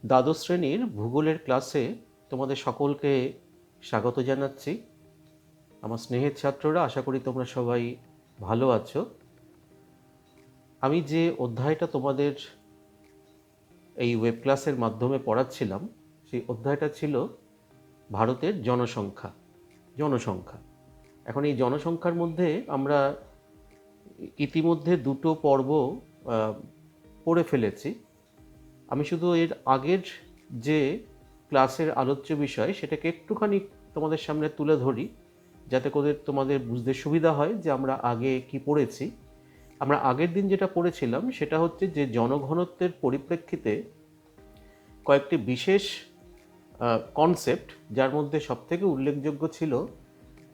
দ্বাদশ শ্রেণীর ভূগোলের ক্লাসে তোমাদের সকলকে স্বাগত জানাচ্ছি। আমার স্নেহের ছাত্ররা, আশা করি তোমরা সবাই ভালো আছো। আমি যে অধ্যায়টা তোমাদের এই ওয়েব ক্লাসের মাধ্যমে পড়াচ্ছিলাম, সেই অধ্যায়টা ছিল ভারতের জনসংখ্যা। এখন এই জনসংখ্যার মধ্যে আমরা ইতিমধ্যে দুটো পর্ব পড়ে ফেলেছি। আমি শুধু এর আগের যে ক্লাসের আলোচ্য বিষয় সেটাকে একটুখানি তোমাদের সামনে তুলে ধরি, যাতে করে তোমাদের বুঝতে সুবিধা হয় যে আমরা আগে কি পড়েছি। আমরা আগের দিন যেটা পড়েছিলাম সেটা হচ্ছে যে জনঘনত্বের পরিপ্রেক্ষিতে কয়েকটি বিশেষ কনসেপ্ট, যার মধ্যে সবথেকে উল্লেখযোগ্য ছিল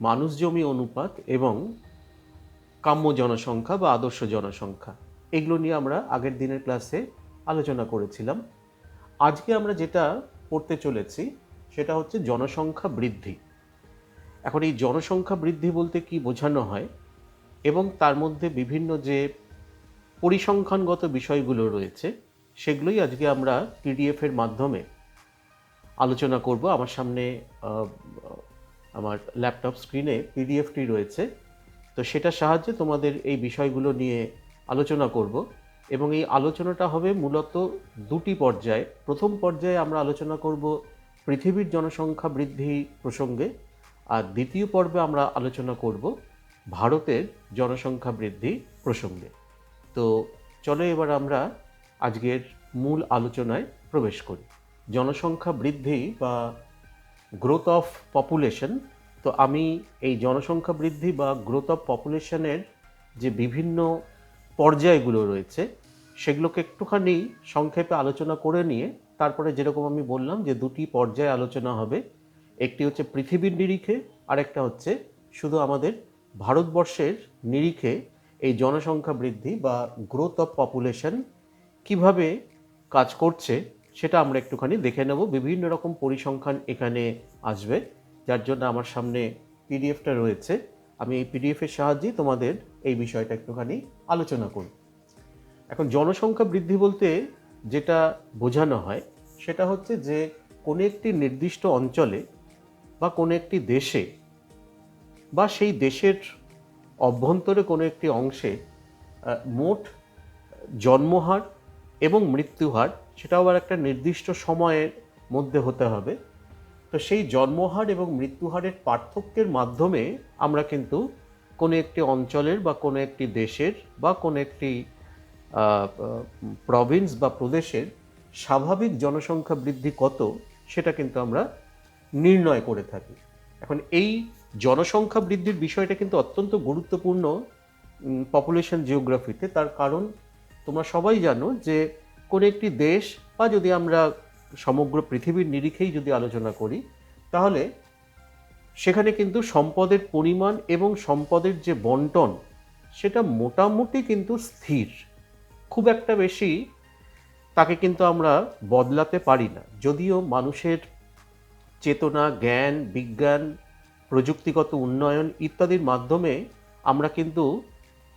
মানুষ জমি অনুপাত এবং কাম্য জনসংখ্যা বা আদর্শ জনসংখ্যা। এগুলো নিয়ে আমরা আগের দিনের ক্লাসে আলোচনা করেছিলাম। আজকে আমরা যেটা পড়তে চলেছি সেটা হচ্ছে জনসংখ্যা বৃদ্ধি। এখন এই জনসংখ্যা বৃদ্ধি বলতে কি বোঝানো হয় এবং তার মধ্যে বিভিন্ন যে পরিসংখ্যানগত বিষয়গুলো রয়েছে সেগুলোই আজকে আমরা পিডিএফের মাধ্যমে আলোচনা করব। আমার সামনে আমার ল্যাপটপ স্ক্রিনে পিডিএফটি রয়েছে, তো সেটার সাহায্যে তোমাদের এই বিষয়গুলো নিয়ে আলোচনা করব এবং এই আলোচনাটা হবে মূলত দুটি পর্যায়ে। প্রথম পর্যায়ে আমরা আলোচনা করব পৃথিবীর জনসংখ্যা বৃদ্ধি প্রসঙ্গে, আর দ্বিতীয় পর্বে আমরা আলোচনা করব ভারতের জনসংখ্যা বৃদ্ধি প্রসঙ্গে। তো চলো এবার আমরা আজকের মূল আলোচনায় প্রবেশ করি। জনসংখ্যা বৃদ্ধি বা গ্রোথ অফ পপুলেশন। তো আমি এই জনসংখ্যা বৃদ্ধি বা গ্রোথ অফ পপুলেশনের যে বিভিন্ন পর্যায়গুলো রয়েছে সেগুলোকে একটুখানি সংক্ষেপে আলোচনা করে নিয়ে তারপরে যেরকম আমি বললাম যে দুটি পর্যায়ে আলোচনা হবে, একটি হচ্ছে পৃথিবীর নিরিখে আর একটা হচ্ছে শুধু আমাদের ভারতবর্ষের নিরিখে এই জনসংখ্যা বৃদ্ধি বা গ্রোথ অফ পপুলেশন কিভাবে কাজ করছে সেটা আমরা একটুখানি দেখে নেব। বিভিন্ন রকম পরিসংখ্যান এখানে আসবে, যার জন্য আমার সামনে পিডিএফটা রয়েছে। আমি এই পিডিএফের সাহায্যে তোমাদের এই বিষয়টা একটুখানি আলোচনা করি। এখন জনসংখ্যা বৃদ্ধি বলতে যেটা বোঝানো হয় সেটা হচ্ছে যে কোনো একটি নির্দিষ্ট অঞ্চলে বা কোনো একটি দেশে বা সেই দেশের অভ্যন্তরে কোনো একটি অংশে মোট জন্মহার এবং মৃত্যুহার, সেটাও আবার একটা নির্দিষ্ট সময়ের মধ্যে হতে হবে। তো সেই জন্মহার এবং মৃত্যুহারের পার্থক্যের মাধ্যমে আমরা কিন্তু কোনো একটি অঞ্চলের বা কোনো একটি দেশের বা কোনো একটি প্রভিন্স বা প্রদেশের স্বাভাবিক জনসংখ্যা বৃদ্ধি কত সেটা কিন্তু আমরা নির্ণয় করে থাকি। এখন এই জনসংখ্যা বৃদ্ধির বিষয়টা কিন্তু অত্যন্ত গুরুত্বপূর্ণ পপুলেশন জিওগ্রাফিতে। তার কারণ তোমরা সবাই জানো যে কোনো একটি দেশ বা যদি আমরা সমগ্র পৃথিবীর নিরিখেই যদি আলোচনা করি তাহলে সেখানে কিন্তু সম্পদের পরিমাণ এবং সম্পদের যে বন্টন সেটা মোটামুটি কিন্তু স্থির, খুব একটা বেশি তাকে কিন্তু আমরা বদলাতে পারি না। যদিও মানুষের চেতনা, জ্ঞান, বিজ্ঞান, প্রযুক্তিগত উন্নয়ন ইত্যাদির মাধ্যমে আমরা কিন্তু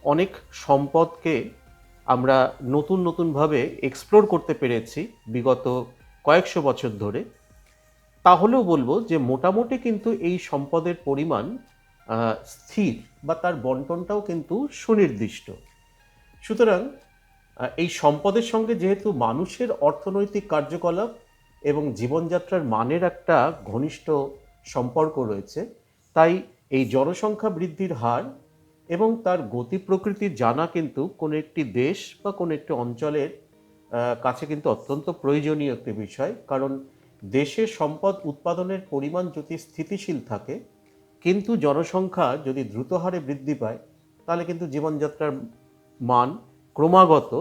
অনেক সম্পদকে আমরা নতুনভাবে এক্সপ্লোর করতে পেরেছি বিগত কয়েকশো বছর ধরে, তাহলেও বলবো যে মোটামুটি কিন্তু এই সম্পদের পরিমাণ স্থির বা তার বন্টনটাও কিন্তু সুনির্দিষ্ট। সুতরাং এই সম্পদের সঙ্গে যেহেতু মানুষের অর্থনৈতিক কার্যকলাপ এবং জীবনযাত্রার মানের একটা ঘনিষ্ঠ সম্পর্ক রয়েছে, তাই এই জনসংখ্যা বৃদ্ধির হার এবং তার গতি প্রকৃতি জানা কিন্তু কোনো একটি দেশ বা কোনো একটি অঞ্চলের কাছে কিন্তু অত্যন্ত প্রয়োজনীয় একটি বিষয়। কারণ দেশে সম্পদ উৎপাদনের পরিমাণ যদি স্থিতিশীল থাকে কিন্তু জনসংখ্যা যদি দ্রুত হারে বৃদ্ধি পায় তাহলে কিন্তু জীবনযাত্রার মান ক্রমাগত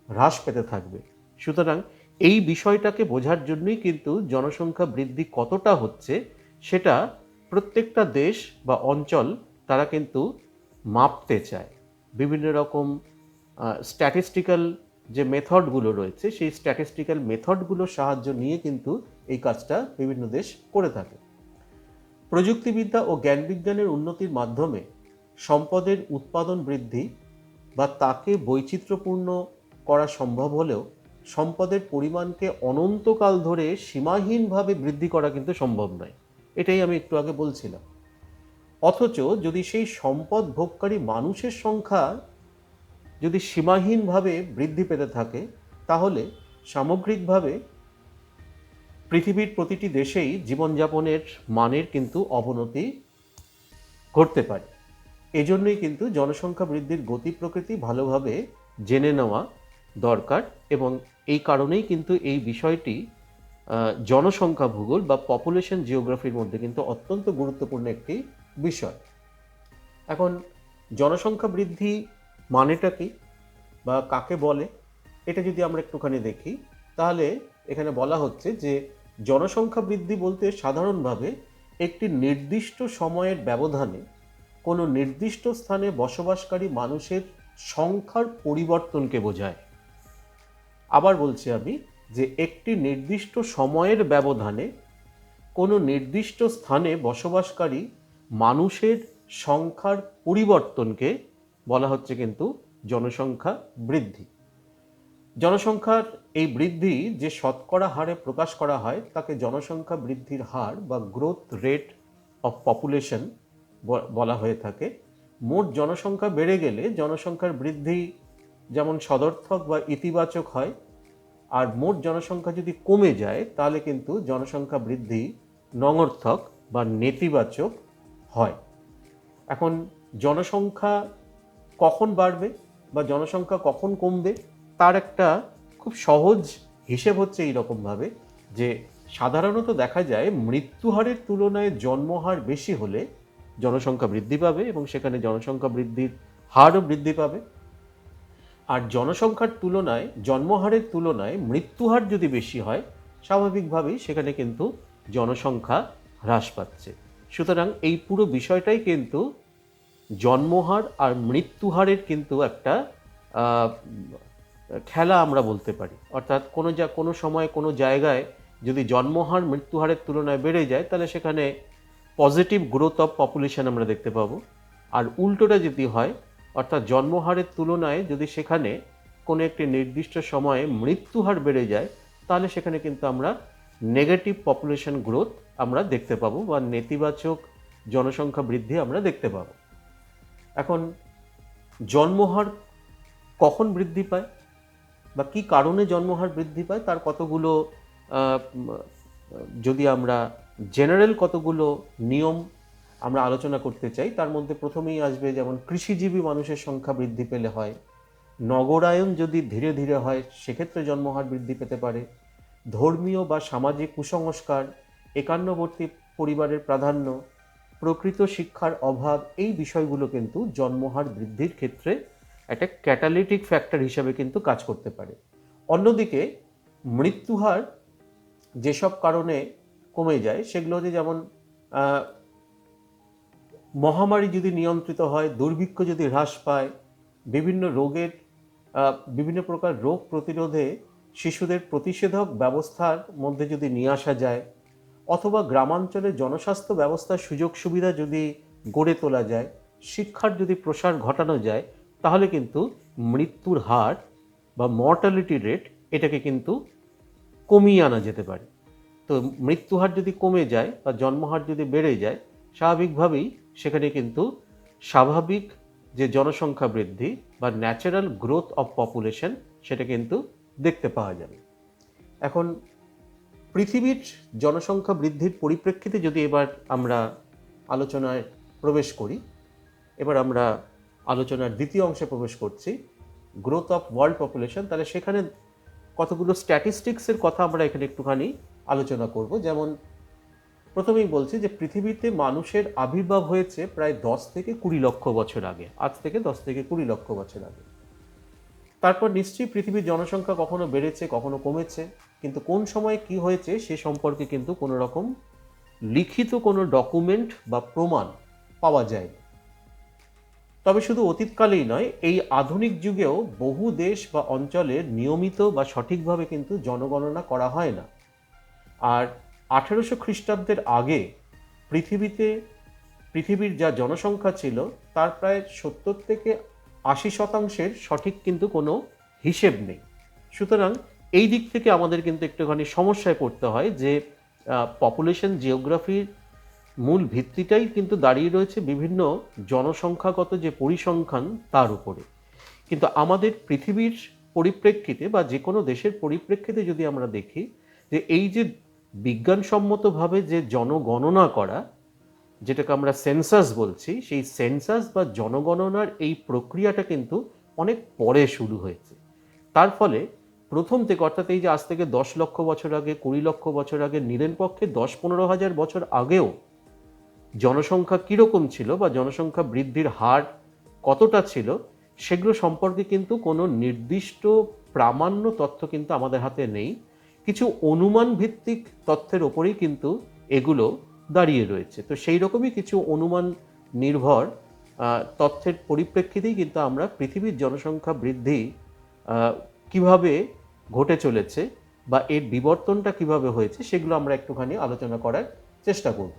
হ্রাস পেতে থাকবে। সুতরাং এই বিষয়টাকে বোঝার জন্যই কিন্তু জনসংখ্যা বৃদ্ধি কতটা হচ্ছে সেটা প্রত্যেকটা দেশ বা অঞ্চল তারা কিন্তু মাপতে চায়। বিভিন্ন রকম স্ট্যাটিস্টিক্যাল যে মেথডগুলো রয়েছে সেই স্ট্যাটিস্টিক্যাল মেথডগুলোর সাহায্য নিয়ে কিন্তু এই কাজটা বিভিন্ন দেশ করে থাকে। প্রযুক্তিবিদ্যা ও জ্ঞানবিজ্ঞানের উন্নতির মাধ্যমে সম্পদের উৎপাদন বৃদ্ধি বা তাকে বৈচিত্র্যপূর্ণ করা সম্ভব হলেও সম্পদের পরিমাণকে অনন্তকাল ধরে সীমাহীনভাবে বৃদ্ধি করা কিন্তু সম্ভব নয়। এটাই আমি একটু আগে বলছিলাম। অথচ যদি সেই সম্পদ ভোগকারী মানুষের সংখ্যা যদি সীমাহীনভাবে বৃদ্ধি পেতে থাকে, তাহলে সামগ্রিকভাবে পৃথিবীর প্রতিটি দেশেই জীবনযাপনের মানের কিন্তু অবনতি ঘটতে পারে। এজন্যই কিন্তু জনসংখ্যা বৃদ্ধির গতি প্রকৃতি ভালোভাবে জেনে নেওয়া দরকার, এবং এই কারণেই কিন্তু এই বিষয়টি জনসংখ্যা ভূগোল বা পপুলেশন জিওগ্রাফির মধ্যে কিন্তু অত্যন্ত গুরুত্বপূর্ণ একটি বিষয়। এখন জনসংখ্যা বৃদ্ধি মানেটা কি বা কাকে বলে, এটা যদি আমরা একটুখানি দেখি, তাহলে এখানে বলা হচ্ছে যে জনসংখ্যা বৃদ্ধি বলতে সাধারণভাবে একটি নির্দিষ্ট সময়ের ব্যবধানে কোনো নির্দিষ্ট স্থানে বসবাসকারী মানুষের সংখ্যার পরিবর্তনকে বোঝায়। আবার বলছি আমি, যে একটি নির্দিষ্ট সময়ের ব্যবধানে কোনো নির্দিষ্ট স্থানে বসবাসকারী মানুষের সংখ্যার পরিবর্তনকে বলা হচ্ছে কিন্তু জনসংখ্যা বৃদ্ধি। জনসংখ্যার এই বৃদ্ধি যে শতকরা হারে প্রকাশ করা হয় তাকে জনসংখ্যা বৃদ্ধির হার বা গ্রোথ রেট অফ পপুলেশন বলা হয়ে থাকে। মোট জনসংখ্যা বেড়ে গেলে জনসংখ্যার বৃদ্ধি যেমন সদর্থক বা ইতিবাচক হয়, আর মোট জনসংখ্যা যদি কমে যায় তাহলে কিন্তু জনসংখ্যা বৃদ্ধি নঙর্থক বা নেতিবাচক হয়। এখন জনসংখ্যা কখন বাড়বে বা জনসংখ্যা কখন কমবে, তার একটা খুব সহজ হিসেব হচ্ছে এইরকমভাবে যে সাধারণত দেখা যায় মৃত্যুহারের তুলনায় জন্মহার বেশি হলে জনসংখ্যা বৃদ্ধি পাবে এবং সেখানে জনসংখ্যা বৃদ্ধির হারও বৃদ্ধি পাবে। আর জনসংখ্যার তুলনায় জন্মহারের তুলনায় মৃত্যুহার যদি বেশি হয়, স্বাভাবিকভাবেই সেখানে কিন্তু জনসংখ্যা হ্রাস পাচ্ছে। সুতরাং এই পুরো বিষয়টাই কিন্তু জন্মহার আর মৃত্যুহারের কিন্তু একটা খেলা আমরা বলতে পারি। অর্থাৎ কোনো সময় কোনো জায়গায় যদি জন্মহার মৃত্যুহারের তুলনায় বেড়ে যায় তাহলে সেখানে পজিটিভ গ্রোথ অফ পপুলেশন আমরা দেখতে পাবো। আর উল্টোটা যদি হয়, অর্থাৎ জন্মহারের তুলনায় যদি সেখানে কোনো একটি নির্দিষ্ট সময়ে মৃত্যুহার বেড়ে যায় তাহলে সেখানে কিন্তু আমরা নেগেটিভ পপুলেশন গ্রোথ আমরা দেখতে পাবো বা নেতিবাচক জনসংখ্যা বৃদ্ধি আমরা দেখতে পাবো। এখন জন্মহার কখন বৃদ্ধি পায় বা কী কারণে জন্মহার বৃদ্ধি পায় তার কতগুলো যদি আমরা জেনারেল কতগুলো নিয়ম আমরা আলোচনা করতে চাই, তার মধ্যে প্রথমেই আসবে যেমন কৃষিজীবী মানুষের সংখ্যা বৃদ্ধি পেলে হয়, নগরায়ন যদি ধীরে ধীরে হয় সেক্ষেত্রে জন্মহার বৃদ্ধি পেতে পারে, ধর্মীয় বা সামাজিক কুসংস্কার, একান্নবর্তী পরিবারের প্রাধান্য, প্রকৃত শিক্ষার অভাব, এই বিষয়গুলো কিন্তু জন্মহার বৃদ্ধির ক্ষেত্রে একটা ক্যাটালিটিক ফ্যাক্টর হিসাবে কিন্তু কাজ করতে পারে। অন্যদিকে মৃত্যুহার যেসব কারণে কমে যায় সেগুলো হচ্ছে যেমন মহামারী যদি নিয়ন্ত্রিত হয়, দুর্ভিক্ষ যদি হ্রাস পায়, বিভিন্ন প্রকার রোগ প্রতিরোধে শিশুদের প্রতিষেধক ব্যবস্থার মধ্যে যদি নিয়ে আসা যায়, অথবা গ্রামাঞ্চলে জনস্বাস্থ্য ব্যবস্থার সুযোগ সুবিধা যদি গড়ে তোলা যায়, শিক্ষার যদি প্রসার ঘটানো যায়, তাহলে কিন্তু মৃত্যুর হার বা মর্টালিটি রেট এটাকে কিন্তু কমিয়ে আনা যেতে পারে। তো মৃত্যুহার যদি কমে যায় বা জন্মহার যদি বেড়ে যায়, স্বাভাবিকভাবেই সেখানে কিন্তু স্বাভাবিক যে জনসংখ্যা বৃদ্ধি বা ন্যাচারাল গ্রোথ অফ পপুলেশন সেটা কিন্তু দেখতে পাওয়া যাবে। এখন পৃথিবীর জনসংখ্যা বৃদ্ধির পরিপ্রেক্ষিতে যদি এবার আমরা আলোচনায় প্রবেশ করি, এবার আমরা আলোচনার দ্বিতীয় অংশে প্রবেশ করছি, গ্রোথ অফ ওয়ার্ল্ড পপুলেশন। তাহলে সেখানে কতগুলো স্ট্যাটিস্টিক্সের কথা আমরা এখানে একটুখানি আলোচনা করব। যেমন প্রথমেই বলছি যে পৃথিবীতে মানুষের আবির্ভাব হয়েছে প্রায় 10 থেকে 20 লক্ষ বছর আগে, আজ থেকে 10 থেকে 20 লক্ষ বছর আগে। তারপর নিশ্চয়ই পৃথিবীর জনসংখ্যা কখনো বেড়েছে কখনো কমেছে, কিন্তু কোন সময়ে কি হয়েছে সে সম্পর্কে কিন্তু কোনো রকম লিখিত কোনো ডকুমেন্ট বা প্রমাণ পাওয়া যায়। তবে শুধু অতীতকালেই নয়, এই আধুনিক যুগেও বহু দেশ বা অঞ্চলের নিয়মিত বা সঠিকভাবে কিন্তু জনগণনা করা হয় না। আর 1800 খ্রিস্টাব্দের আগে পৃথিবীর যা জনসংখ্যা ছিল তার প্রায় 70 থেকে 80% সঠিক কিন্তু কোনো হিসেব নেই। সুতরাং এই দিক থেকে আমাদের কিন্তু একটুখানি সমস্যায় পড়তে হয় যে পপুলেশন জিওগ্রাফির মূল ভিত্তিটাই কিন্তু দাঁড়িয়ে রয়েছে বিভিন্ন জনসংখ্যাগত যে পরিসংখ্যান তার উপরে। কিন্তু আমাদের পৃথিবীর পরিপ্রেক্ষিতে বা যে কোনো দেশের পরিপ্রেক্ষিতে যদি আমরা দেখি যে এই যে বিজ্ঞানসম্মতভাবে যে জনগণনা করা, যেটাকে আমরা সেন্সাস বলছি, সেই সেন্সাস বা জনগণনার এই প্রক্রিয়াটা কিন্তু অনেক পরে শুরু হয়েছে। তার ফলে প্রথম থেকে, অর্থাৎ এই যে আজ থেকে 10 লক্ষ বছর আগে, 20 লক্ষ বছর আগে, নিরেনপক্ষে 10-15 হাজার বছর আগেও জনসংখ্যা কীরকম ছিল বা জনসংখ্যা বৃদ্ধির হার কতটা ছিল, সেগুলো সম্পর্কে কিন্তু কোনো নির্দিষ্ট প্রামাণ্য তথ্য কিন্তু আমাদের হাতে নেই। কিছু অনুমান ভিত্তিক তথ্যের ওপরেই কিন্তু এগুলো দাঁড়িয়ে রয়েছে। তো সেই রকমই কিছু অনুমান নির্ভর তথ্যের পরিপ্রেক্ষিতেই কিন্তু আমরা পৃথিবীর জনসংখ্যা বৃদ্ধি কিভাবে ঘটে চলেছে বা এর বিবর্তনটা কিভাবে হয়েছে সেগুলো আমরা একটুখানি আলোচনা করার চেষ্টা করব।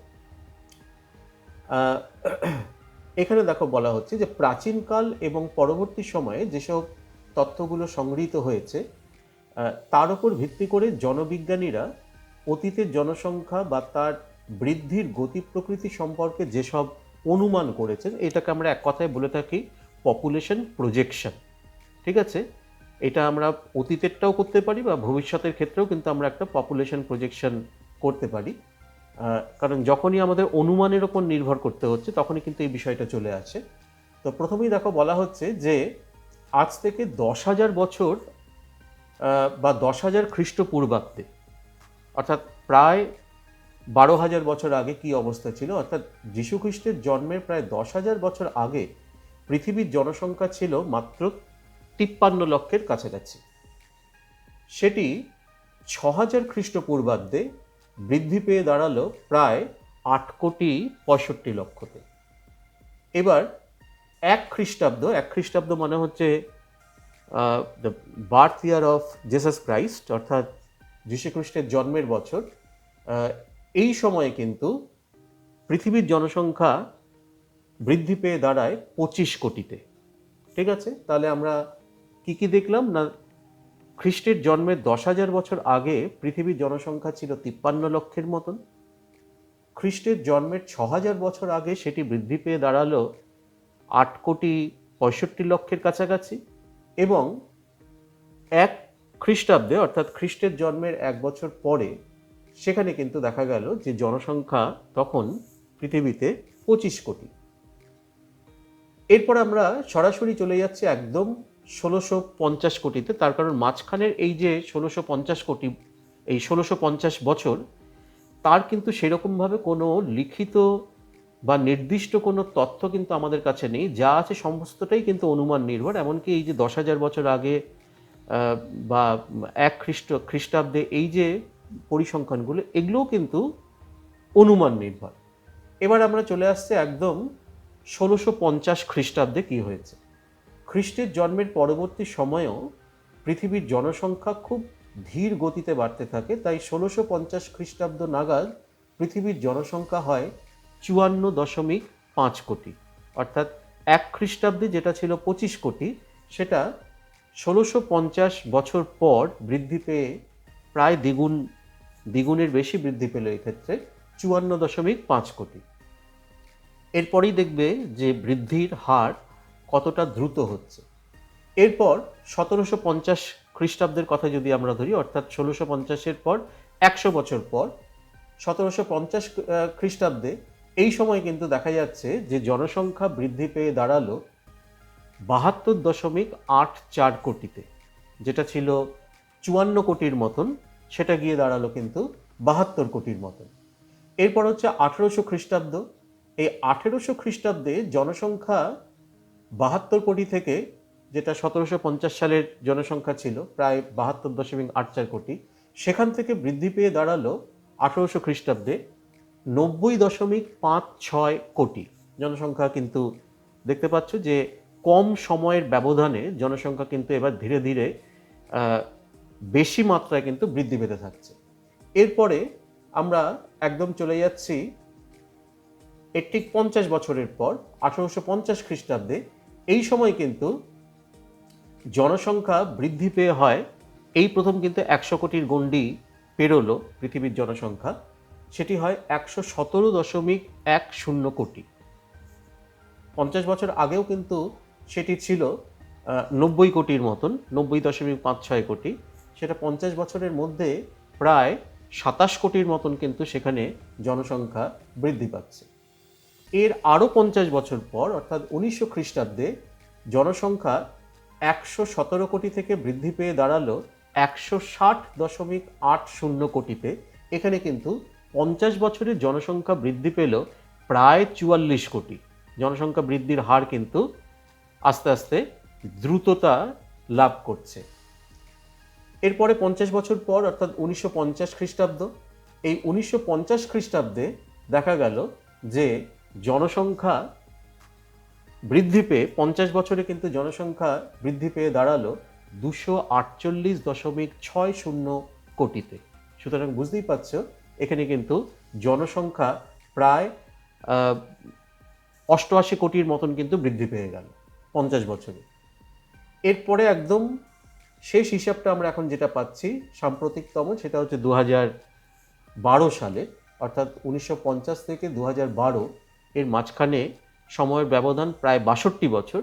এখানে দেখো বলা হচ্ছে যে প্রাচীনকাল এবং পরবর্তী সময়ে যেসব তথ্যগুলো সংগৃহীত হয়েছে তার উপর ভিত্তি করে জনবিজ্ঞানীরা অতীতের জনসংখ্যা বা তার বৃদ্ধির গতি প্রকৃতি সম্পর্কে যেসব অনুমান করেছেন, এটাকে আমরা এক কথায় বলে থাকি পপুলেশন প্রজেকশন। ঠিক আছে, এটা আমরা অতীতেরটাও করতে পারি বা ভবিষ্যতের ক্ষেত্রেও কিন্তু আমরা একটা পপুলেশন প্রজেকশন করতে পারি, কারণ যখনই আমাদের অনুমানের ওপর নির্ভর করতে হচ্ছে তখনই কিন্তু এই বিষয়টা চলে আসে। তো প্রথমেই দেখো বলা হচ্ছে যে আজ থেকে 10,000 বছর বা 10,000 খ্রিস্টপূর্বাব্দে, অর্থাৎ প্রায় 12,000 বছর আগে কি অবস্থা ছিল, অর্থাৎ যীশুখ্রিস্টের জন্মের প্রায় 10,000 বছর আগে পৃথিবীর জনসংখ্যা ছিল মাত্র 53 লক্ষের কাছাকাছি। সেটি 6,000 খ্রিস্টপূর্বাব্দে বৃদ্ধি পেয়ে দাঁড়ালো প্রায় 8,65,00,000-তে। এবার এক খ্রিস্টাব্দ মানে হচ্ছে the birth year of Jesus Christ, অর্থাৎ যীশুখ্রিস্টের জন্মের বছর, এই সময়ে কিন্তু পৃথিবীর জনসংখ্যা বৃদ্ধি পেয়ে দাঁড়ায় 25 কোটিতে। ঠিক আছে, তাহলে আমরা কি দেখলাম না, খ্রিস্টের জন্মের 10,000 বছর আগে পৃথিবীর জনসংখ্যা ছিল 53 লক্ষের মতন। খ্রিস্টের জন্মের 6,000 বছর আগে সেটি বৃদ্ধি পেয়ে দাঁড়ালো 8,65,00,000 কাছাকাছি। এবং এক খ্রিস্টাব্দে, অর্থাৎ খ্রিস্টের জন্মের 1 বছর পরে, সেখানে কিন্তু দেখা গেল যে জনসংখ্যা তখন পৃথিবীতে 25 কোটি। এরপর আমরা সরাসরি চলে যাচ্ছি একদম 1650 কোটিতে। তার কারণ মাঝখানের এই যে 1650 কোটি, এই 1650 বছর, তার কিন্তু সেরকমভাবে কোনো লিখিত বা নির্দিষ্ট কোনো তথ্য কিন্তু আমাদের কাছে নেই। যা আছে সমস্তটাই কিন্তু অনুমান নির্ভর। এমনকি এই যে 10,000 বছর আগে বা এক খ্রিস্টাব্দে এই যে পরিসংখ্যানগুলো, এগুলোও কিন্তু অনুমান নির্ভর। এবার আমরা চলে আসছে একদম 1650 খ্রিস্টাব্দে কি হয়েছে। খ্রিস্টের জন্মের পরবর্তী সময়েও পৃথিবীর জনসংখ্যা খুব ধীর গতিতে বাড়তে থাকে। তাই 1650 খ্রিস্টাব্দ নাগাদ পৃথিবীর জনসংখ্যা হয় 54.5 কোটি, অর্থাৎ এক খ্রিস্টাব্দে যেটা ছিল 25 কোটি, সেটা 1650 বছর পর বৃদ্ধি পেয়ে প্রায় দ্বিগুণের বেশি বৃদ্ধি পেল, এক্ষেত্রে 54.5 কোটি। এরপরেই দেখবে যে বৃদ্ধির হার কতটা দ্রুত হচ্ছে। এরপর 1750 খ্রিস্টাব্দের কথা যদি আমরা ধরি, অর্থাৎ 1650-এর পর 100 বছর পর 1750 খ্রিস্টাব্দে এই সময় কিন্তু দেখা যাচ্ছে যে জনসংখ্যা বৃদ্ধি পেয়ে দাঁড়ালো 72.84 কোটিতে। যেটা ছিল 54 কোটির মতন, সেটা গিয়ে দাঁড়ালো কিন্তু 72 কোটির মতন। এরপর হচ্ছে 1800 খ্রিস্টাব্দ। এই 1800 খ্রিস্টাব্দে জনসংখ্যা 72 কোটি থেকে, যেটা 1750 সালের জনসংখ্যা ছিল প্রায় 72.84 কোটি, সেখান থেকে বৃদ্ধি পেয়ে দাঁড়ালো 1800 খ্রিস্টাব্দে 90.56 কোটি। জনসংখ্যা কিন্তু দেখতে পাচ্ছ যে কম সময়ের ব্যবধানে জনসংখ্যা কিন্তু এবার ধীরে ধীরে বেশি মাত্রায় কিন্তু বৃদ্ধি পেতে থাকছে। এরপরে আমরা একদম চলে যাচ্ছি এর ঠিক 50 বছরের পর 1850 খ্রিস্টাব্দে। এই সময় কিন্তু জনসংখ্যা বৃদ্ধি পেয়ে হয় এই প্রথম কিন্তু 100 কোটির গণ্ডি পেরোলো পৃথিবীর জনসংখ্যা, সেটি হয় 117.10 কোটি। 50 বছর আগেও কিন্তু সেটি ছিল 90 কোটির মতন, 90.56 কোটি। সেটা 50 বছরের মধ্যে প্রায় 27 কোটির মতন কিন্তু সেখানে জনসংখ্যা বৃদ্ধি পাচ্ছে। এর আরও 50 বছর পর অর্থাৎ 1900 খ্রিস্টাব্দে জনসংখ্যা 117 কোটি থেকে বৃদ্ধি পেয়ে দাঁড়ালো 160.80 কোটিতে। এখানে কিন্তু 50 বছরের জনসংখ্যা বৃদ্ধি পেল প্রায় 44 কোটি। জনসংখ্যা বৃদ্ধির হার কিন্তু আস্তে আস্তে দ্রুততা লাভ করছে। এরপরে 50 বছর পর অর্থাৎ 1950 খ্রিস্টাব্দ, এই 1950 খ্রিস্টাব্দে দেখা গেল যে জনসংখ্যা বৃদ্ধি পেয়ে 50 বছরে কিন্তু জনসংখ্যা বৃদ্ধি পেয়ে দাঁড়ালো 248.60 কোটিতে। সুতরাং বুঝতেই পারছ এখানে কিন্তু জনসংখ্যা প্রায় 88 কোটির মতন কিন্তু বৃদ্ধি পেয়ে গেল 50 বছরে। এরপরে একদম শেষ হিসাবটা আমরা এখন যেটা পাচ্ছি সাম্প্রতিকতম, সেটা হচ্ছে 2012 সালে, অর্থাৎ 1950 থেকে 2012 এর মাঝখানে সময়ের ব্যবধান প্রায় 62 বছর।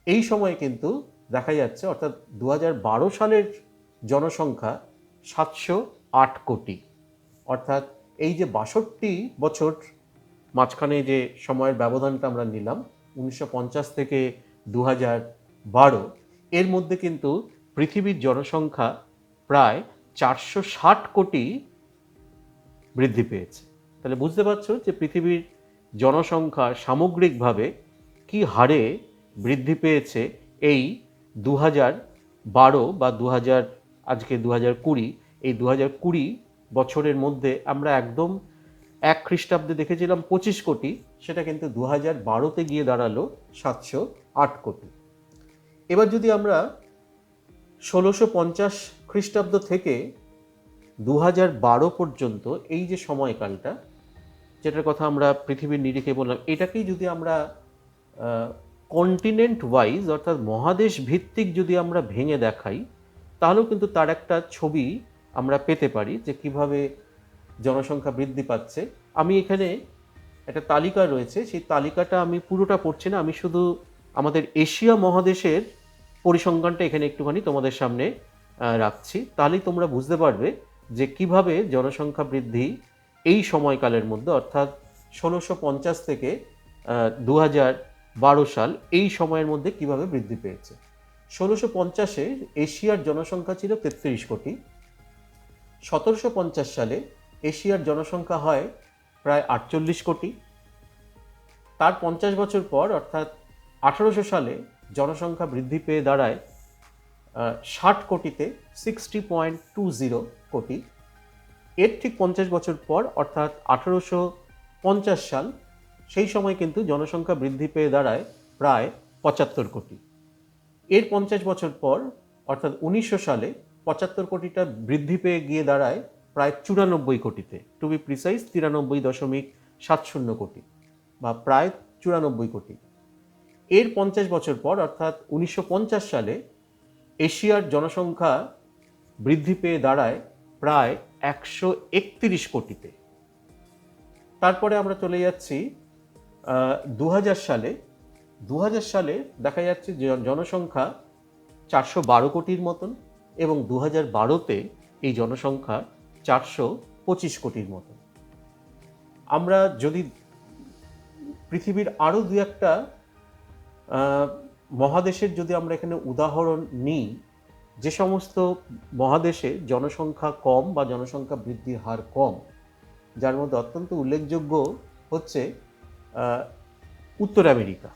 এই সময়ে কিন্তু দেখা যাচ্ছে অর্থাৎ 2012 সালের জনসংখ্যা 708 কোটি। অর্থাৎ এই যে 62 বছর মাঝখানে যে সময়ের ব্যবধানটা আমরা নিলাম 1950 থেকে 2012, এর মধ্যে কিন্তু পৃথিবীর জনসংখ্যা প্রায় 460 কোটি বৃদ্ধি পেয়েছে। তাহলে বুঝতে পারছো যে পৃথিবীর জনসংখ্যা সামগ্রিকভাবে কি হারে বৃদ্ধি পেয়েছে এই 2012 বা আজকে 2020, এই 2020 বছরের মধ্যে। আমরা একদম 1 খ্রিস্টাব্দে দেখেছিলাম 25 কোটি, সেটা কিন্তু 2012তে গিয়ে দাঁড়ালো 708 কোটি। এবার যদি আমরা 1650 খ্রিস্টাব্দ থেকে 2012 পর্যন্ত এই যে সময়কালটা, যেটার কথা আমরা পৃথিবীর নিরিখে বললাম, এটাকেই যদি আমরা কন্টিনেন্ট ওয়াইজ অর্থাৎ মহাদেশ ভিত্তিক যদি আমরা ভেঙে দেখাই, তাহলেও কিন্তু তার একটা ছবি আমরা পেতে পারি যে কিভাবে জনসংখ্যা বৃদ্ধি পাচ্ছে। আমি এখানে একটা তালিকা রয়েছে, সেই তালিকাটা আমি পুরোটা পড়ছি না, আমি শুধু আমাদের এশিয়া মহাদেশের পরিসংখ্যানটা এখানে একটুখানি তোমাদের সামনে রাখছি। তাহলেই তোমরা বুঝতে পারবে যে কিভাবে জনসংখ্যা বৃদ্ধি এই সময়কালের মধ্যে অর্থাৎ 1650 থেকে 2012 সাল এই সময়ের মধ্যে কিভাবে বৃদ্ধি পেয়েছে। 1650-এ এশিয়ার জনসংখ্যা ছিল 33 কোটি। 1750 সালে এশিয়ার জনসংখ্যা হয় প্রায় 48 কোটি। তার 50 বছর পর অর্থাৎ 1800 সালে জনসংখ্যা বৃদ্ধি পেয়ে দাঁড়ায় 60 কোটিতে, 60.20 কোটি। এর ঠিক 50 বছর পর অর্থাৎ 1850 সাল, সেই সময় কিন্তু জনসংখ্যা বৃদ্ধি পেয়ে দাঁড়ায় প্রায় 75 কোটি। এর 50 বছর পর অর্থাৎ 1900 সালে 75 কোটিটা বৃদ্ধি পেয়ে গিয়ে দাঁড়ায় প্রায় 94 কোটিতে, টু বি প্রিসাইজ 93.70 কোটি বা প্রায় 94 কোটি। এর 50 বছর পর অর্থাৎ 1950 সালে এশিয়ার জনসংখ্যা বৃদ্ধি পেয়ে দাঁড়ায় প্রায় 131 কোটিতে। তারপরে আমরা চলে যাচ্ছি 2000 সালে। 2000 সালে দেখা যাচ্ছে যে জনসংখ্যা 412 কোটির মতন, এবং 2012-তে এই জনসংখ্যা 425 কোটির মতন। আমরা যদি পৃথিবীর আরও দু একটা মহাদেশের যদি আমরা এখানে উদাহরণ নিই, যে সমস্ত মহাদেশে জনসংখ্যা কম বা জনসংখ্যা বৃদ্ধির হার কম, যার মধ্যে অত্যন্ত উল্লেখযোগ্য হচ্ছে উত্তর আমেরিকা।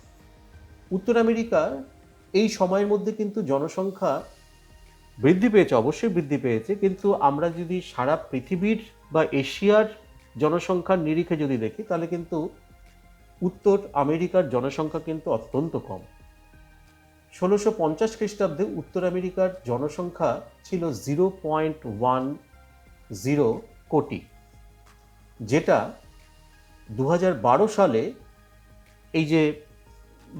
উত্তর আমেরিকা এই সময়ের মধ্যে কিন্তু জনসংখ্যা বৃদ্ধি পেয়েছে, অবশ্যই বৃদ্ধি পেয়েছে, কিন্তু আমরা যদি সারা পৃথিবীর বা এশিয়ার জনসংখ্যার নিরিখে যদি দেখি, তাহলে কিন্তু উত্তর আমেরিকার জনসংখ্যা কিন্তু অত্যন্ত কম। 1650 খ্রিস্টাব্দে উত্তর আমেরিকার জনসংখ্যা ছিল 0.10 কোটি, যেটা 2012 সালে এই যে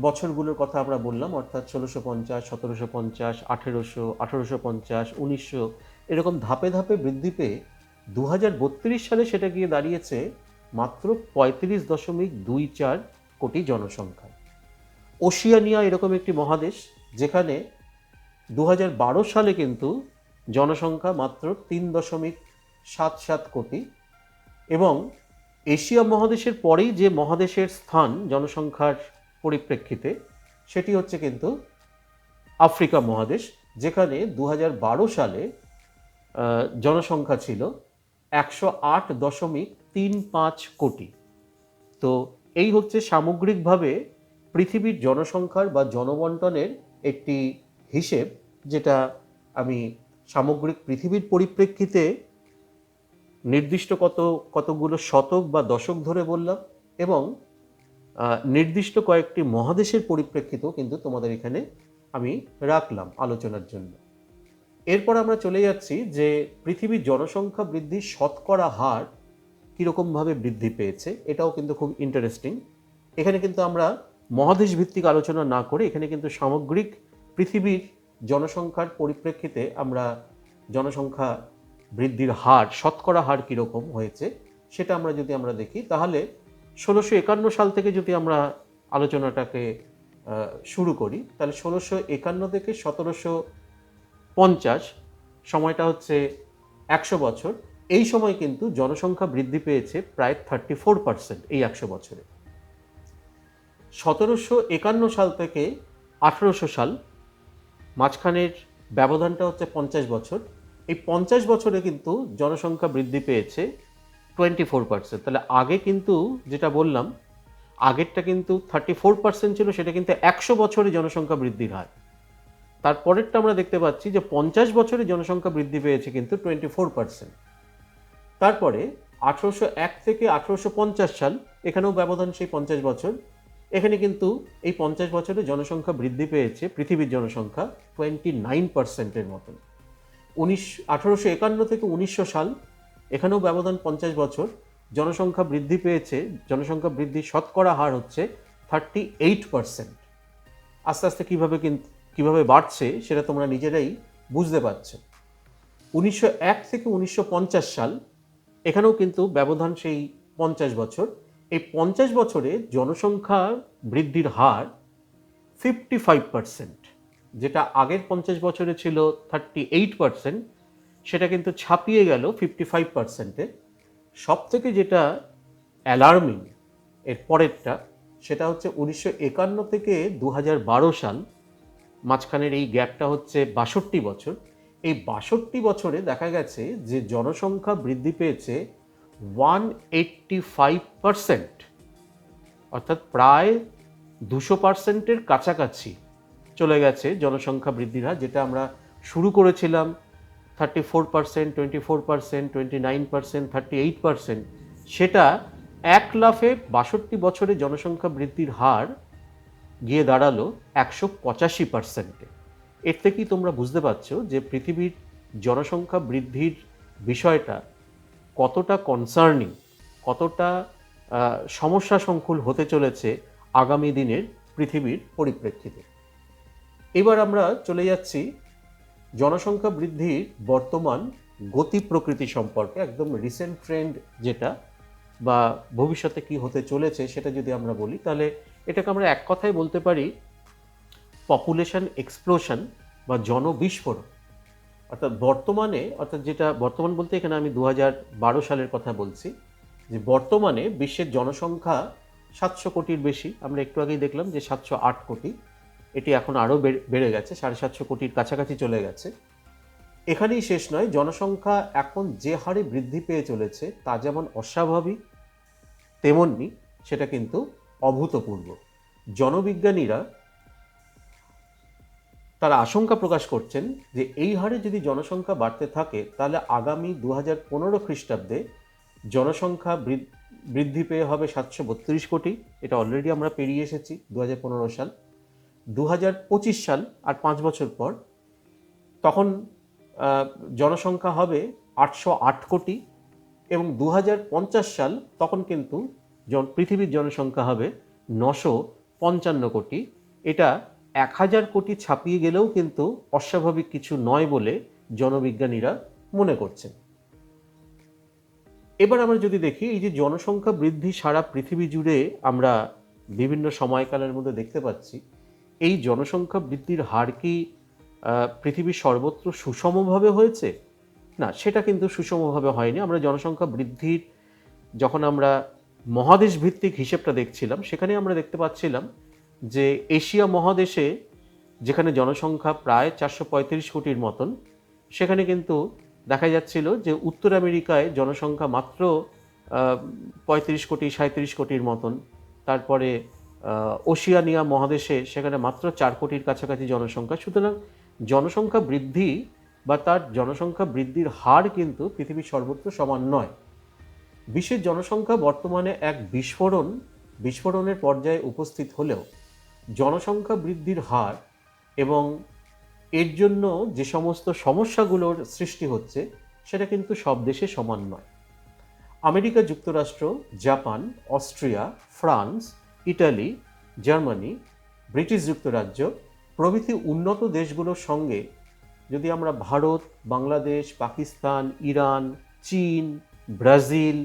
বছরগুলোর কথা আমরা বললাম, অর্থাৎ ১৬৫০, ১৭৫০, ১৮০০, ১৮৫০, ১৯০০, এরকম ধাপে ধাপে বৃদ্ধি পেয়ে ২০৩২ সালে সেটা গিয়ে দাঁড়িয়েছে মাত্র ৩৫.24 কোটি জনসংখ্যায়। ওশিয়ানিয়া এরকম একটি মহাদেশ, যেখানে ২০১২ সালে কিন্তু জনসংখ্যা মাত্র ৩.৭৭ কোটি, এবং এশিয়া মহাদেশের পরেই যে মহাদেশের স্থান জনসংখ্যার পরিপ্রেক্ষিতে সেটি হচ্ছে কিন্তু আফ্রিকা মহাদেশ, যেখানে ২০১২ সালে জনসংখ্যা ছিল ১০৮.৩৫ কোটি। তো এই হচ্ছে সামগ্রিকভাবে পৃথিবীর জনসংখ্যার বা জনবন্টনের একটি হিসেব, যেটা আমি সামগ্রিক পৃথিবীর পরিপ্রেক্ষিতে নির্দিষ্ট কতগুলো শতক বা দশক ধরে বললাম, এবং নির্দিষ্ট কয়েকটি মহাদেশের পরিপ্রেক্ষিতেও কিন্তু তোমাদের এখানে আমি রাখলাম আলোচনার জন্য। এরপর আমরা চলে যাচ্ছি যে পৃথিবীর জনসংখ্যা বৃদ্ধির শতকরা হার কীরকমভাবে বৃদ্ধি পেয়েছে, এটাও কিন্তু খুব ইন্টারেস্টিং। এখানে কিন্তু আমরা মহাদেশ ভিত্তিক আলোচনা না করে এখানে কিন্তু সামগ্রিক পৃথিবীর জনসংখ্যার পরিপ্রেক্ষিতে আমরা জনসংখ্যা বৃদ্ধির হার, শতকরা হার কীরকম হয়েছে সেটা আমরা দেখি, তাহলে ১৬৫১ সাল থেকে যদি আমরা আলোচনাটাকে শুরু করি, তাহলে ১৬৫১ থেকে ১৭৫০ সময়টা হচ্ছে ১০০ বছর। এই সময় কিন্তু জনসংখ্যা বৃদ্ধি পেয়েছে প্রায় 34% এই ১০০ বছরে। ১৭৫১ সাল থেকে ১৮০০ সাল, মাঝখানের ব্যবধানটা হচ্ছে ৫০ বছর। এই ৫০ বছরে কিন্তু জনসংখ্যা বৃদ্ধি পেয়েছে 24%। তাহলে আগে কিন্তু যেটা বললাম, আগেরটা কিন্তু 34% ছিল, সেটা কিন্তু ১০০ বছরে জনসংখ্যা বৃদ্ধির হার। তারপরেরটা আমরা দেখতে পাচ্ছি যে ৫০ বছরে জনসংখ্যা বৃদ্ধি পেয়েছে কিন্তু 24%। তারপরে ১৮০১ থেকে ১৮৫০ সাল, এখানেও ব্যবধান সেই ৫০ বছর। এখানে কিন্তু এই ৫০ বছরে জনসংখ্যা বৃদ্ধি পেয়েছে পৃথিবীর জনসংখ্যা 29%-এর মতন। ১৮৫১ থেকে ১৯০০ সাল, এখানেও ব্যবধান ৫০ বছর, জনসংখ্যা বৃদ্ধি পেয়েছে, জনসংখ্যা বৃদ্ধির শতকরা হার হচ্ছে 38%। আস্তে আস্তে কীভাবে বাড়ছে সেটা তোমরা নিজেরাই বুঝতে পারছো। ১৯০১ থেকে ১৯৫০ সাল, এখানেও কিন্তু ব্যবধান সেই ৫০ বছর। এই ৫০ বছরে জনসংখ্যা বৃদ্ধির হার 55%, যেটা আগের ৫০ বছরে ছিল 38%, সেটা কিন্তু ছাপিয়ে গেল 55%-এ। সব থেকে যেটা অ্যালার্মিং এর পরেরটা, সেটা হচ্ছে ১৯৫১ থেকে ২০১২ সাল, মাঝখানের এই গ্যাপটা হচ্ছে ৬২ বছর। এই ৬২ বছরে দেখা গেছে যে জনসংখ্যা বৃদ্ধি পেয়েছে 185%, অর্থাৎ প্রায় 200%-এর কাছাকাছি চলে গেছে জনসংখ্যা বৃদ্ধির হার। যেটা আমরা শুরু করেছিলাম 34%, 24%, 29%, 38%, সেটা এক লাফে ৬২ বছরে জনসংখ্যা বৃদ্ধির হার গিয়ে দাঁড়ালো 185%-এ। এর থেকেই তোমরা বুঝতে পারছো যে পৃথিবীর জনসংখ্যা বৃদ্ধির বিষয়টা কতটা কনসার্নিং, কতটা সমস্যা সংকুল হতে চলেছে আগামী দিনের পৃথিবীর পরিপ্রেক্ষিতে। এবার আমরা চলে যাচ্ছি জনসংখ্যা বৃদ্ধির বর্তমান গতি প্রকৃতি সম্পর্কে, একদম রিসেন্ট ট্রেন্ড যেটা, বা ভবিষ্যতে কি হতে চলেছে সেটা যদি আমরা বলি, তাহলে এটাকে আমরা এক কথায় বলতে পারি পপুলেশন এক্সপ্লোশন বা জনবিস্ফোরণ। অর্থাৎ যেটা বর্তমান বলতে এখানে আমি ২০১২ সালের কথা বলছি, যে বর্তমানে বিশ্বের জনসংখ্যা ৭০০ কোটির বেশি। আমরা একটু আগেই দেখলাম যে ৭০৮ কোটি, এটি এখন আরও বেড়ে গেছে, ৭৫০ কোটির কাছাকাছি চলে গেছে। এখানেই শেষ নয়, জনসংখ্যা এখন যে হারে বৃদ্ধি পেয়ে চলেছে তা যেমন অস্বাভাবিক, তেমনি সেটা কিন্তু অভূতপূর্ব। জনবিজ্ঞানীরা তারা আশঙ্কা প্রকাশ করছেন যে এই হারে যদি জনসংখ্যা বাড়তে থাকে, তাহলে আগামী ২০১৫ খ্রিস্টাব্দে জনসংখ্যা বৃদ্ধি পেয়ে হবে ৭৩২ কোটি। এটা অলরেডি আমরা পেরিয়ে এসেছি ২০১৫ সাল। ২০২৫ সাল, আর ৫ বছর পর, তখন জনসংখ্যা হবে ৮০৮ কোটি, এবং ২০৫০ সাল তখন কিন্তু পৃথিবীর জনসংখ্যা হবে 55 কোটি। এটা 1000 কোটি ছাপিয়ে গেলেও কিন্তু অস্বাভাবিক কিছু নয় বলে জনবিজ্ঞানীরা মনে করছেন। এবার আমরা যদি দেখি এই যে জনসংখ্যা বৃদ্ধি সারা পৃথিবী জুড়ে আমরা বিভিন্ন সময়কালের মধ্যে দেখতে পাচ্ছি, এই জনসংখ্যা বৃদ্ধির হার কি পৃথিবীর সর্বত্র সুষমভাবে হয়েছে? না, সেটা কিন্তু সুষমভাবে হয়নি। আমরা জনসংখ্যা বৃদ্ধির যখন আমরা মহাদেশ ভিত্তিক হিসেবটা দেখছিলাম, সেখানে আমরা দেখতে পাচ্ছিলাম যে এশিয়া মহাদেশে যেখানে জনসংখ্যা প্রায় 435 কোটির মতন, সেখানে কিন্তু দেখা যাচ্ছিল যে উত্তর আমেরিকায় জনসংখ্যা মাত্র 35 কোটি 37 কোটির মতন। তারপরে ওশিয়ানিয়া মহাদেশে সেখানে মাত্র 4 কোটির কাছাকাছি জনসংখ্যা। সুতরাং জনসংখ্যা বৃদ্ধি বা তার জনসংখ্যা বৃদ্ধির হার কিন্তু পৃথিবীর সর্বত্র সমান নয়। বিশ্বের জনসংখ্যা বর্তমানে এক বিস্ফোরণের পর্যায়ে উপস্থিত হলেও জনসংখ্যা বৃদ্ধির হার এবং এর জন্য যে সমস্ত সমস্যাগুলোর সৃষ্টি হচ্ছে সেটা কিন্তু সব দেশে সমান নয়। আমেরিকা যুক্তরাষ্ট্র, Japan, Austria, France, Italy, Germany, British যুক্তরাজ্য প্রভৃতি উন্নত দেশগুলোর সঙ্গে যদি আমরা ভারত, বাংলাদেশ, পাকিস্তান, ইরান, চীন, ব্রাজিল,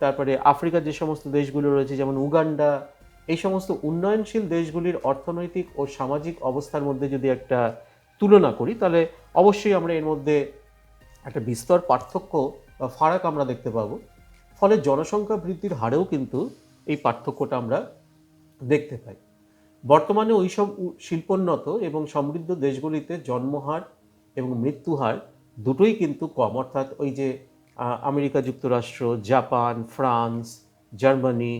তারপরে আফ্রিকার যে সমস্ত দেশগুলো রয়েছে যেমন উগান্ডা, এই সমস্ত উন্নয়নশীল দেশগুলির অর্থনৈতিক ও সামাজিক অবস্থার মধ্যে যদি একটা তুলনা করি, তাহলে অবশ্যই আমরা এর মধ্যে একটা বিস্তর পার্থক্য বা ফারাক আমরা দেখতে পাবো। ফলে জনসংখ্যা বৃদ্ধির হারেও কিন্তু এই পার্থক্যটা আমরা দেখতে পাই। বর্তমানে ওইসব শিল্পোন্নত এবং সমৃদ্ধ দেশগুলিতে জন্মহার এবং মৃত্যুহার দুটোই কিন্তু কম। অর্থাৎ ওই যে আমেরিকা যুক্তরাষ্ট্র, জাপান, ফ্রান্স, জার্মানি,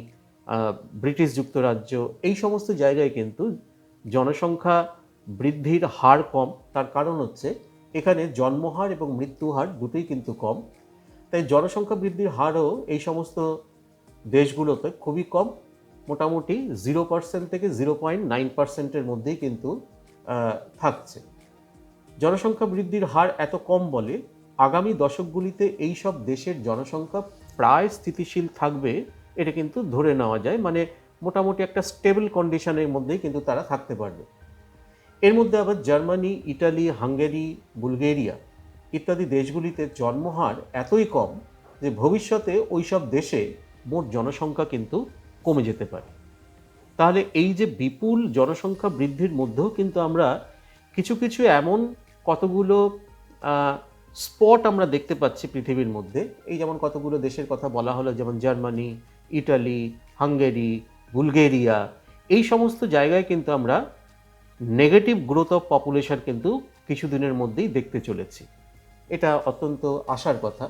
ব্রিটিশ যুক্তরাজ্য, এই সমস্ত জায়গায় কিন্তু জনসংখ্যা বৃদ্ধির হার কম। তার কারণ হচ্ছে এখানে জন্মহার এবং মৃত্যুহার দুটোই কিন্তু কম। তাই জনসংখ্যা বৃদ্ধির হারও এই সমস্ত দেশগুলোতে খুবই কম, মোটামুটি 0% থেকে 0.9%-এর মধ্যেই কিন্তু থাকছে। জনসংখ্যা বৃদ্ধির হার এত কম বলে আগামী দশকগুলিতে এই সব দেশের জনসংখ্যা প্রায় স্থিতিশীল থাকবে, এটা কিন্তু ধরে নেওয়া যায়। মানে মোটামুটি একটা স্টেবল কন্ডিশনের মধ্যেই কিন্তু তারা থাকতে পারবে। এর মধ্যে আবার জার্মানি, ইটালি, হাঙ্গেরি, বুলগেরিয়া ইত্যাদি দেশগুলিতে জন্মহার এতই কম যে ভবিষ্যতে ওই সব দেশে মোট জনসংখ্যা কিন্তু কমে যেতে পারে। তাহলে এই যে বিপুল জনসংখ্যা বৃদ্ধির মধ্যেও কিন্তু আমরা কিছু কিছু এমন কতগুলো স্পট আমরা দেখতে পাচ্ছি পৃথিবীর মধ্যে। এই যেমন কতগুলো দেশের কথা বলা হলো, যেমন জার্মানি, ইটালি, হাঙ্গেরি, বুলগেরিয়া, এই সমস্ত জায়গায় কিন্তু আমরা নেগেটিভ গ্রোথ অফ পপুলেশন কিন্তু কিছুদিনের মধ্যেই দেখতে চলেছি। এটা অত্যন্ত আশার কথা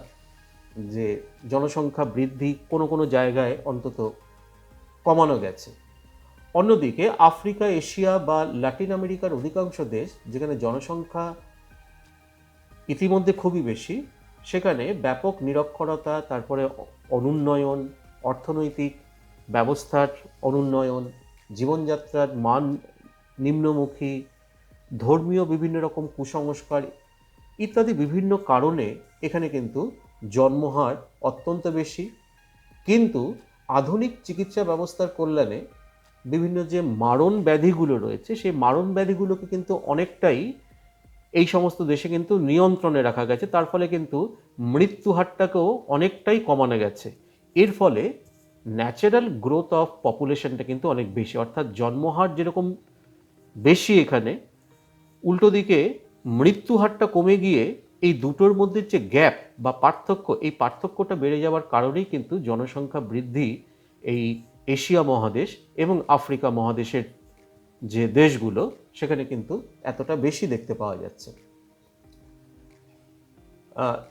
যে জনসংখ্যা বৃদ্ধি কোনো কোনো জায়গায় অন্তত কমানো গেছে। অন্যদিকে আফ্রিকা, এশিয়া বা ল্যাটিন আমেরিকার অধিকাংশ দেশ যেখানে জনসংখ্যা ইতিমধ্যে খুবই বেশি, সেখানে ব্যাপক নিরক্ষরতা, তারপরে অনুন্নয়ন, অর্থনৈতিক ব্যবস্থার অনুন্নয়ন, জীবনযাত্রার মান নিম্নমুখী, ধর্মীয় বিভিন্ন রকম কুসংস্কার ইত্যাদি বিভিন্ন কারণে এখানে কিন্তু জন্মহার অত্যন্ত বেশি। কিন্তু আধুনিক চিকিৎসা ব্যবস্থার কল্যাণে বিভিন্ন যে মারণ ব্যাধিগুলো রয়েছে, সেই মারণ ব্যাধিগুলোকে কিন্তু অনেকটাই এই সমস্ত দেশে কিন্তু নিয়ন্ত্রণে রাখা গেছে। তার ফলে কিন্তু মৃত্যু হারটাকেও অনেকটাই কমানো গেছে। এর ফলে ন্যাচারাল গ্রোথ অফ পপুলেশনটা কিন্তু অনেক বেশি। অর্থাৎ জন্মহার যেরকম বেশি এখানে, উল্টো দিকে মৃত্যু হারটা কমে গিয়ে এই দুটোর মধ্যে যে গ্যাপ বা পার্থক্য, এই পার্থক্যটা বেড়ে যাওয়ার কারণেই কিন্তু জনসংখ্যা বৃদ্ধি এই এশিয়া মহাদেশ এবং আফ্রিকা মহাদেশের যে দেশগুলো সেখানে কিন্তু এতটা বেশি দেখতে পাওয়া যাচ্ছে।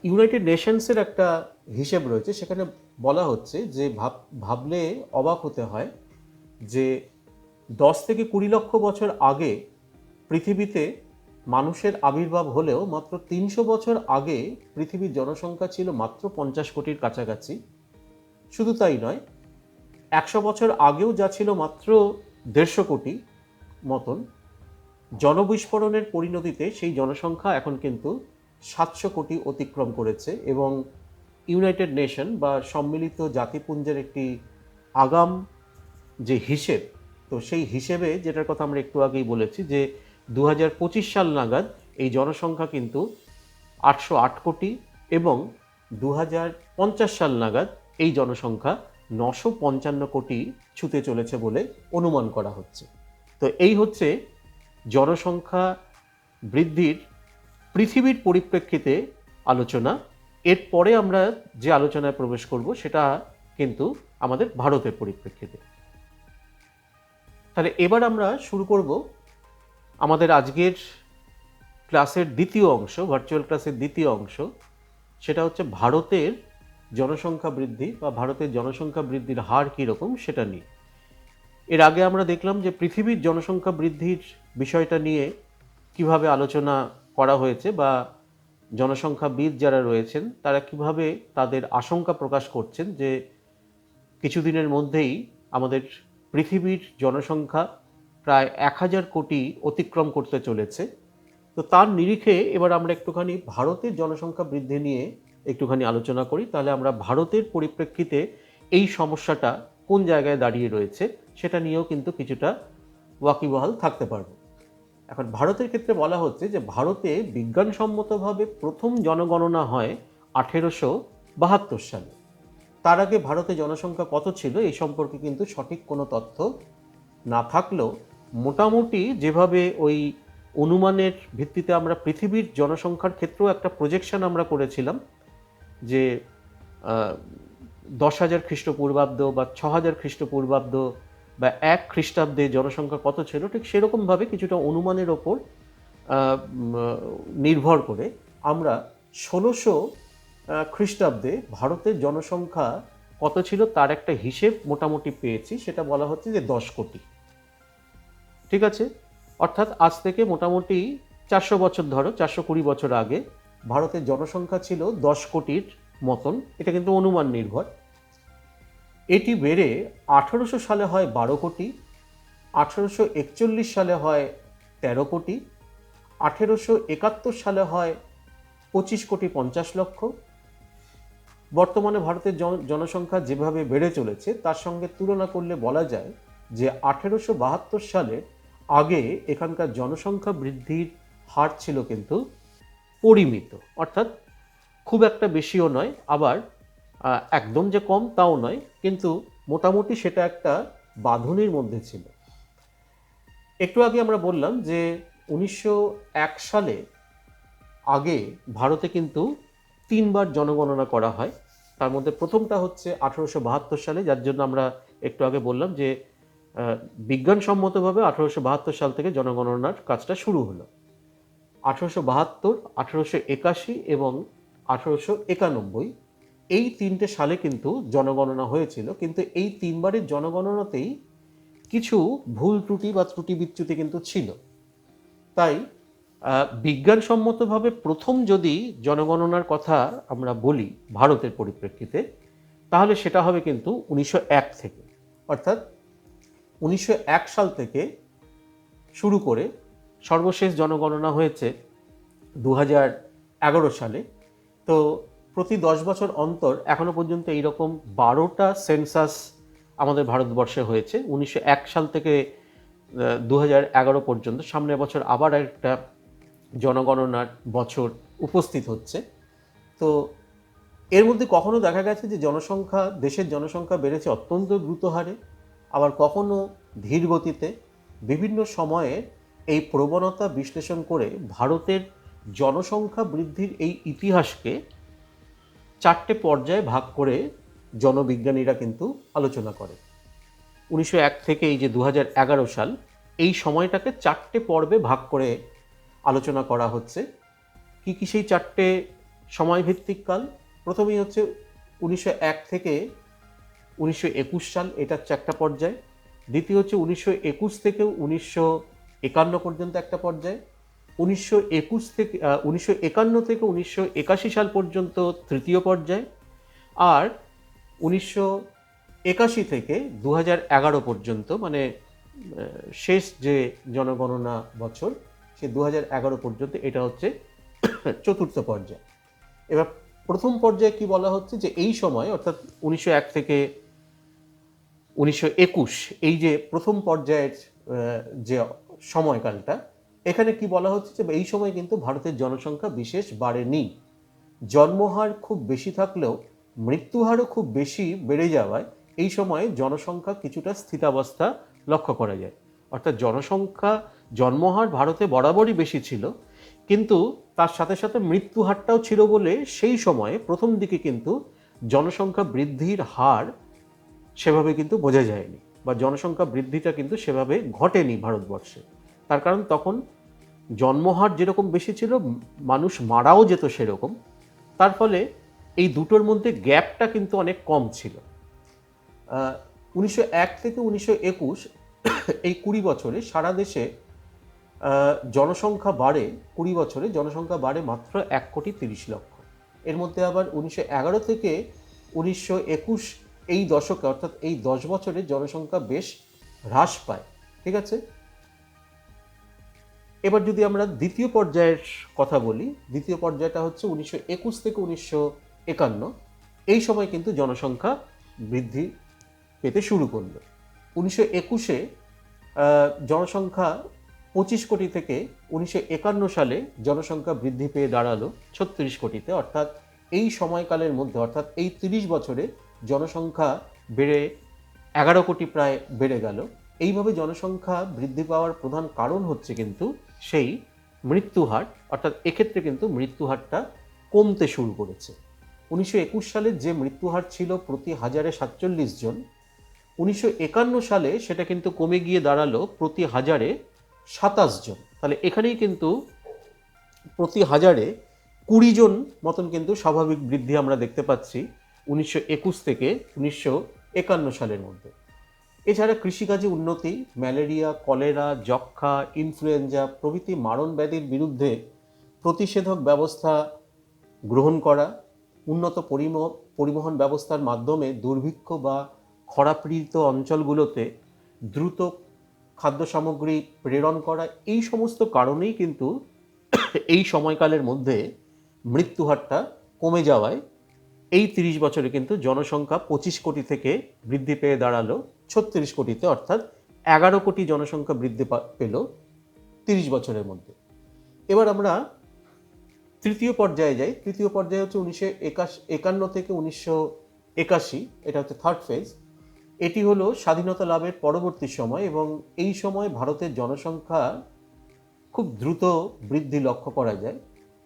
ইউনাইটেড নেশনসের একটা হিসেব রয়েছে, সেখানে বলা হচ্ছে যে ভাবলে অবাক হতে হয় যে 10 থেকে 20 লক্ষ বছর আগে পৃথিবীতে মানুষের আবির্ভাব হলেও মাত্র 300 বছর আগে পৃথিবীর জনসংখ্যা ছিল মাত্র 50 কোটির কাছাকাছি। শুধু তাই নয়, 100 বছর আগেও যা ছিল মাত্র 150 কোটি মতন, জনবিস্ফোরণের পরিণতিতে সেই জনসংখ্যা এখন কিন্তু 700 কোটি অতিক্রম করেছে। এবং ইউনাইটেড নেশন বা সম্মিলিত জাতিপুঞ্জের একটি আগাম যে হিসেব, তো সেই হিসেবে যেটার কথা আমরা একটু আগেই বলেছি যে 2025 সাল নাগাদ এই জনসংখ্যা কিন্তু 808 কোটি এবং 2050 সাল নাগাদ এই জনসংখ্যা 955 কোটি ছুঁতে চলেছে বলে অনুমান করা হচ্ছে। তো এই হচ্ছে জনসংখ্যা বৃদ্ধির পৃথিবীর পরিপ্রেক্ষিতে আলোচনা। এরপরে আমরা যে আলোচনায় প্রবেশ করব সেটা কিন্তু আমাদের ভারতের পরিপ্রেক্ষিতে। তাহলে এবার আমরা শুরু করব আমাদের আজকের ক্লাসের দ্বিতীয় অংশ, ভার্চুয়াল ক্লাসের দ্বিতীয় অংশ। সেটা হচ্ছে ভারতের জনসংখ্যা বৃদ্ধি বা ভারতের জনসংখ্যা বৃদ্ধির হার কীরকম সেটা নিয়ে। এর আগে আমরা দেখলাম যে পৃথিবীর জনসংখ্যা বৃদ্ধির বিষয়টা নিয়ে কিভাবে আলোচনা করা হয়েছে বা জনসংখ্যাবিদ যারা রয়েছেন তারা কিভাবে তাদের আশঙ্কা প্রকাশ করছেন যে কিছুদিনের মধ্যেই আমাদের পৃথিবীর জনসংখ্যা প্রায় 1000 কোটি অতিক্রম করতে চলেছে। তো তার নিরিখে এবার আমরা একটুখানি ভারতের জনসংখ্যা বৃদ্ধি নিয়ে একটুখানি আলোচনা করি। তাহলে আমরা ভারতের পরিপ্রেক্ষিতে এই সমস্যাটা কোন জায়গায় দাঁড়িয়ে রয়েছে সেটা নিয়েও কিন্তু কিছুটা ওয়াকিবহাল থাকতে পারবো। এখন ভারতের ক্ষেত্রে বলা হচ্ছে যে ভারতে বিজ্ঞানসম্মতভাবে প্রথম জনগণনা হয় 1872 সালে। তার আগে ভারতে জনসংখ্যা কত ছিল এই সম্পর্কে কিন্তু সঠিক কোনো তথ্য না থাকলেও মোটামুটি যেভাবে ওই অনুমানের ভিত্তিতে আমরা পৃথিবীর জনসংখ্যার ক্ষেত্রেও একটা প্রজেকশন আমরা করেছিলাম যে 10,000 খ্রিস্টপূর্বাব্দ বা 6,000 খ্রিস্টপূর্বাব্দ বা 1 খ্রিস্টাব্দে জনসংখ্যা কত ছিল, ঠিক সেরকমভাবে কিছুটা অনুমানের ওপর নির্ভর করে আমরা 1600 খ্রিস্টাব্দে ভারতের জনসংখ্যা কত ছিল তার একটা হিসেব মোটামুটি পেয়েছি। সেটা বলা হচ্ছে যে 10 কোটি। ঠিক আছে, অর্থাৎ আজ থেকে মোটামুটি 400 বছর ধরো, 420 বছর আগে ভারতের জনসংখ্যা ছিল 10 কোটির মতন। এটা কিন্তু অনুমান নির্ভর। এটি বেড়ে 1800 সালে হয় 12 কোটি, 1841 সালে হয় 13 কোটি, 1871 সালে হয় 25 কোটি 50 লক্ষ। বর্তমানে ভারতের জনসংখ্যা যেভাবে বেড়ে চলেছে তার সঙ্গে তুলনা করলে বলা যায় যে 1872 সালে আগে এখানকার জনসংখ্যা বৃদ্ধির হার ছিল কিন্তু পরিমিত, অর্থাৎ খুব একটা বেশিও নয়, আবার একদম যে কম তাও নয়, কিন্তু মোটামুটি সেটা একটা বাঁধনের মধ্যে ছিল। একটু আগে আমরা বললাম যে 1901 সালে আগে ভারতে কিন্তু 3 বার জনগণনা করা হয়। তার মধ্যে প্রথমটা হচ্ছে 1872 সালে, যার জন্য আমরা একটু আগে বললাম যে বিজ্ঞানসম্মতভাবে 1872 সাল থেকে জনগণনার কাজটা শুরু হলো। 1872, 1881 এবং 1891 এই 3টে সালে কিন্তু জনগণনা হয়েছিল, কিন্তু এই 3 বারের জনগণনাতেই কিছু ভুল ত্রুটি বা ত্রুটি বিচ্যুতি কিন্তু ছিল। তাই বিজ্ঞানসম্মতভাবে প্রথম যদি জনগণনার কথা আমরা বলি ভারতের পরিপ্রেক্ষিতে, তাহলে সেটা হবে কিন্তু 1901 থেকে, অর্থাৎ 1901 সাল থেকে শুরু করে সর্বশেষ জনগণনা হয়েছে 2011 সালে। তো প্রতি 10 বছর অন্তর এখনো পর্যন্ত এইরকম 12টা সেন্সাস আমাদের ভারতবর্ষে হয়েছে। 1901 সাল থেকে 2011 পর্যন্ত। সামনের বছর আবার একটা জনগণনার বছর উপস্থিত হচ্ছে। তো এর মধ্যে কখনো দেখা গেছে যে দেশের জনসংখ্যা বেড়েছে অত্যন্ত দ্রুত হারে, আবার কখনো ধীর গতিতে। বিভিন্ন সময়ে এই প্রবণতা বিশ্লেষণ করে ভারতের জনসংখ্যা বৃদ্ধির এই ইতিহাসকে 4টে পর্যায়ে ভাগ করে জনবিজ্ঞানীরা কিন্তু আলোচনা করে। 1901 থেকে এই যে 2011 সাল, এই সময়টাকে 4টে পর্বে ভাগ করে আলোচনা করা হচ্ছে। কি কি সেই 4টে সময়ভিত্তিক কাল? প্রথমেই হচ্ছে 1901 থেকে 1921 সাল, এটা হচ্ছে একটা পর্যায়। দ্বিতীয় হচ্ছে 1921 থেকে 1951 পর্যন্ত একটা পর্যায়। 1951 থেকে 1981 সাল পর্যন্ত তৃতীয় পর্যায়। আর 1981 থেকে 2011 পর্যন্ত, মানে শেষ যে জনগণনা বছর, সে 2011 পর্যন্ত, এটা হচ্ছে চতুর্থ পর্যায়। এবার প্রথম পর্যায়ে কি বলা হচ্ছে যে এই সময়, অর্থাৎ 1901 থেকে 1921 এই যে প্রথম পর্যায়ের যে সময়কালটা, এখানে কি বলা হচ্ছে যে এই সময় কিন্তু ভারতের জনসংখ্যা বিশেষ বাড়েনি। জন্মহার খুব বেশি থাকলেও মৃত্যুহারও খুব বেশি বেড়ে যাওয়ায় এই সময়ে জনসংখ্যা কিছুটা স্থিতাবস্থা লক্ষ্য করা যায়। অর্থাৎ জনসংখ্যা, জন্মহার ভারতে বরাবরই বেশি ছিল, কিন্তু তার সাথে সাথে মৃত্যুহারটাও ছিল বলে সেই সময়ে প্রথম দিকে কিন্তু জনসংখ্যা বৃদ্ধির হার সেভাবে কিন্তু বোঝা যায়নি, বা জনসংখ্যা বৃদ্ধিটা কিন্তু সেভাবে ঘটেনি ভারতবর্ষে। তার কারণ তখন জন্মহার যেরকম বেশি ছিল, মানুষ মারাও যেত সেরকম। তার ফলে এই দুটোর মধ্যে গ্যাপটা কিন্তু অনেক কম ছিল। 1901 থেকে 1921 এই 20 বছরে সারা দেশে জনসংখ্যা বাড়ে, 20 বছরে জনসংখ্যা বাড়ে মাত্র 1,30,00,000। এর মধ্যে আবার 1911 থেকে 1921 এই দশকে, অর্থাৎ এই 10 বছরে জনসংখ্যা বেশ হ্রাস পায়। ঠিক আছে, এবার যদি আমরা দ্বিতীয় পর্যায়ের কথা বলি, দ্বিতীয় পর্যায়টা হচ্ছে 1921 থেকে 1951। এই সময় কিন্তু জনসংখ্যা বৃদ্ধি পেতে শুরু করলো। 1921-এ জনসংখ্যা 25 কোটি থেকে 1951 সালে জনসংখ্যা বৃদ্ধি পেয়ে দাঁড়ালো 36 কোটিতে। অর্থাৎ এই সময়কালের মধ্যে, অর্থাৎ এই 30 বছরে জনসংখ্যা বেড়ে 11 কোটি প্রায় বেড়ে গেল। এইভাবে জনসংখ্যা বৃদ্ধি পাওয়ার প্রধান কারণ হচ্ছে কিন্তু সেই মৃত্যুহার, অর্থাৎ এক্ষেত্রে কিন্তু মৃত্যুহারটা কমতে শুরু করেছে। 1921 সালে যে মৃত্যুহার ছিল প্রতি 1000-এ 47 জন, 1951 সালে সেটা কিন্তু কমে গিয়ে দাঁড়ালো প্রতি 1000-এ 27 জন। তাহলে এখানেই কিন্তু প্রতি 1000-এ 20 জন মতন কিন্তু স্বাভাবিক বৃদ্ধি আমরা দেখতে পাচ্ছি 1921 থেকে 1951 সালের মধ্যে। এছাড়া কৃষিকাজে উন্নতি, ম্যালেরিয়া, কলেরা, যক্ষ্মা, ইনফ্লুয়েঞ্জা প্রভৃতি মারণ ব্যাধির বিরুদ্ধে প্রতিষেধক ব্যবস্থা গ্রহণ করা, উন্নত পরিবহন ব্যবস্থার মাধ্যমে দুর্ভিক্ষ বা খরাপীড়িত অঞ্চলগুলোতে দ্রুত খাদ্য সামগ্রী প্রেরণ করা, এই সমস্ত কারণেই কিন্তু এই সময়কালের মধ্যে মৃত্যুহারটা কমে যাওয়ায় এই 30 বছরে কিন্তু জনসংখ্যা 25 কোটি থেকে বৃদ্ধি পেয়ে দাঁড়ালো 36 কোটিতে। অর্থাৎ 11 কোটি জনসংখ্যা বৃদ্ধি পেল 30 বছরের মধ্যে। এবার আমরা তৃতীয় পর্যায়ে যাই। তৃতীয় পর্যায়ে হচ্ছে 1951 থেকে 1981, এটা হচ্ছে থার্ড ফেজ। এটি হলো স্বাধীনতা লাভের পরবর্তী সময়, এবং এই সময় ভারতের জনসংখ্যা খুব দ্রুত বৃদ্ধি লক্ষ্য করা যায়।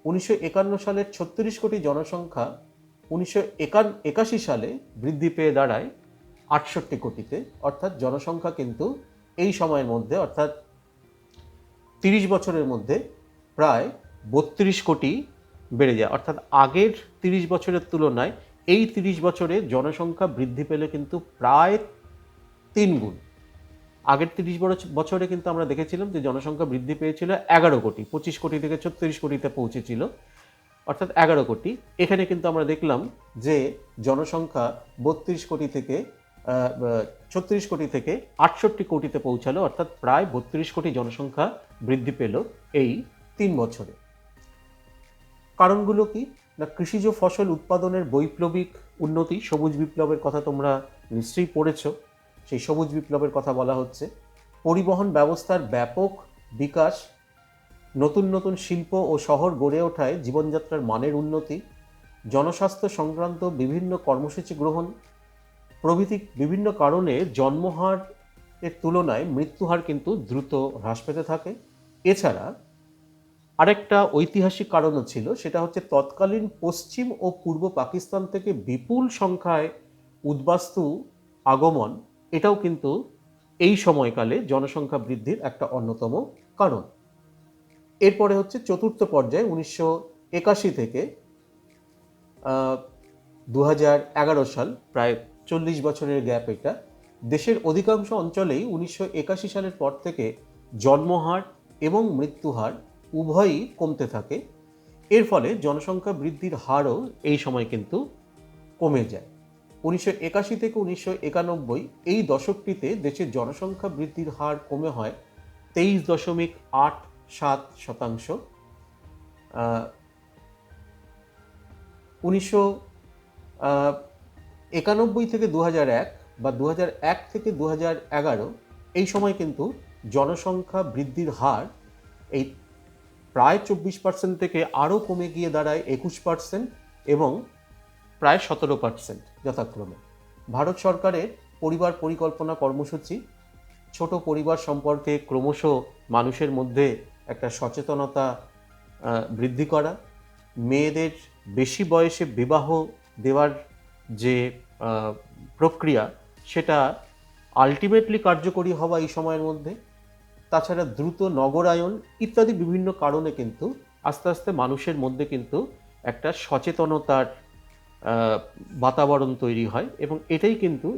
1951 সালের 36 কোটি জনসংখ্যা 1981 সালে বৃদ্ধি পেয়ে দাঁড়ায় 68 কোটিতে। অর্থাৎ জনসংখ্যা কিন্তু এই সময়ের মধ্যে, অর্থাৎ 30 বছরের মধ্যে প্রায় 32 কোটি বেড়ে যায়। অর্থাৎ আগের 30 বছরের তুলনায় এই 30 বছরে জনসংখ্যা বৃদ্ধি পেলে কিন্তু প্রায় 3 গুণ। আগের 30 বছরে কিন্তু আমরা দেখেছিলাম যে জনসংখ্যা বৃদ্ধি পেয়েছিল 11 কোটি, 25 কোটি থেকে 36 কোটিতে পৌঁছেছিল, অর্থাৎ 11 কোটি। এখানে কিন্তু আমরা দেখলাম যে জনসংখ্যা 32 কোটি থেকে 36 কোটি থেকে 68 কোটিতে পৌঁছালো, অর্থাৎ প্রায় 32 কোটি জনসংখ্যা বৃদ্ধি পেল এই 3 বছরে। কারণগুলো কি না, কৃষিজ ফসল উৎপাদনের বৈপ্লবিক উন্নতি, সবুজ বিপ্লবের কথা তোমরা নিশ্চয়ই পড়েছ, সেই সবুজ বিপ্লবের কথা বলা হচ্ছে। পরিবহন ব্যবস্থার ব্যাপক বিকাশ, নতুন নতুন শিল্প ও শহর গড়ে ওঠায় জীবনযাত্রার মানের উন্নতি, জনস্বাস্থ্য সংক্রান্ত বিভিন্ন কর্মসূচি গ্রহণ প্রভৃতি বিভিন্ন কারণে জন্মহার এর তুলনায় মৃত্যুহার কিন্তু দ্রুত হ্রাস পেতে থাকে। এছাড়া আরেকটা ঐতিহাসিক কারণও ছিল, সেটা হচ্ছে তৎকালীন পশ্চিম ও পূর্ব পাকিস্তান থেকে বিপুল সংখ্যায় উদ্বাস্তু আগমন, এটাও কিন্তু এই সময়কালে জনসংখ্যা বৃদ্ধির একটা অন্যতম কারণ। এরপরে হচ্ছে চতুর্থ পর্যায়ে 1981 থেকে 2011 সাল, প্রায় 40 বছরের গ্যাপ এটা। দেশের অধিকাংশ অঞ্চলেই 1981 সালের পর থেকে জন্মহার এবং মৃত্যুহার উভয়ই কমতে থাকে। এর ফলে জনসংখ্যা বৃদ্ধির হারও এই সময় কিন্তু কমে যায়। 1981 থেকে 1991 এই দশকটিতে দেশের জনসংখ্যা বৃদ্ধির হার কমে হয় 23.87%। 1991 থেকে 2001 বা 2001 থেকে 2011 এই সময় কিন্তু জনসংখ্যা বৃদ্ধির হার এই প্রায় 24% থেকে আরও কমে গিয়ে দাঁড়ায় 21% এবং প্রায় 17% যথাক্রমে। ভারত সরকারের পরিবার পরিকল্পনা কর্মসূচি ছোট পরিবার সম্পর্কে ক্রমশ মানুষের মধ্যে একটা সচেতনতা বৃদ্ধি করা, মেয়েদের বেশি বয়সে বিবাহ দেওয়ার যে প্রক্রিয়া সেটা আলটিমেটলি কার্যকরী হওয়া এই সময়ের মধ্যে, তাছাড়া দ্রুত নগরায়ন ইত্যাদি বিভিন্ন কারণে কিন্তু আস্তে আস্তে মানুষের মধ্যে কিন্তু একটা সচেতনতার বাতাবরণ তৈরি হয় এবং এটাই কিন্তু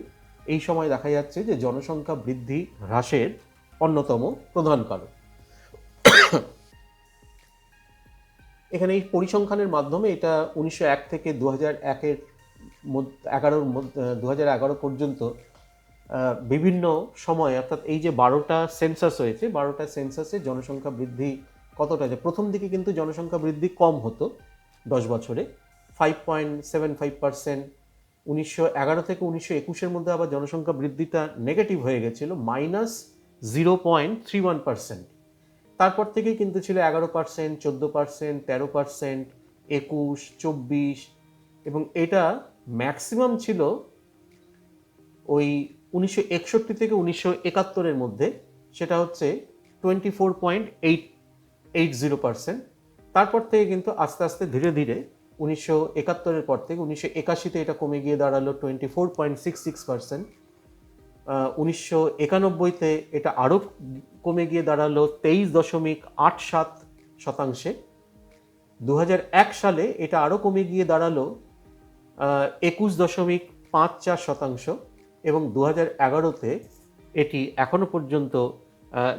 এই সময় দেখা যাচ্ছে যে জনসংখ্যা বৃদ্ধি হ্রাসের অন্যতম প্রধান কারণ। এখানে এই পরিসংখ্যানের মাধ্যমে এটা 1901 থেকে 2011 পর্যন্ত বিভিন্ন সময়, অর্থাৎ এই যে 12টা সেন্সাস হয়েছে, 12টা সেন্সাসে জনসংখ্যা বৃদ্ধি কতটা, যে প্রথম দিকে কিন্তু জনসংখ্যা বৃদ্ধি কম হতো 10 বছরে 5.75%, 1911 থেকে 1921-এর মধ্যে আবার জনসংখ্যা বৃদ্ধিটা নেগেটিভ হয়ে গেছিল -0.31%। তারপর থেকে কিন্তু ছিল 11%, 14%, 13%, 21, 24 এবং এটা ম্যাক্সিমাম ছিল ওই 1961 থেকে 1971-এর মধ্যে, সেটা হচ্ছে 24.80%। তারপর থেকে কিন্তু আস্তে আস্তে ধীরে ধীরে 1971-এর পর থেকে 1981-তে এটা কমে গিয়ে দাঁড়ালো 24.66%, 1991-তে এটা আরও কমে গিয়ে দাঁড়ালো 23.87%, 2001 সালে এটা আরও কমে গিয়ে দাঁড়ালো 21.54% এবং 2011-তে এটি এখনো পর্যন্ত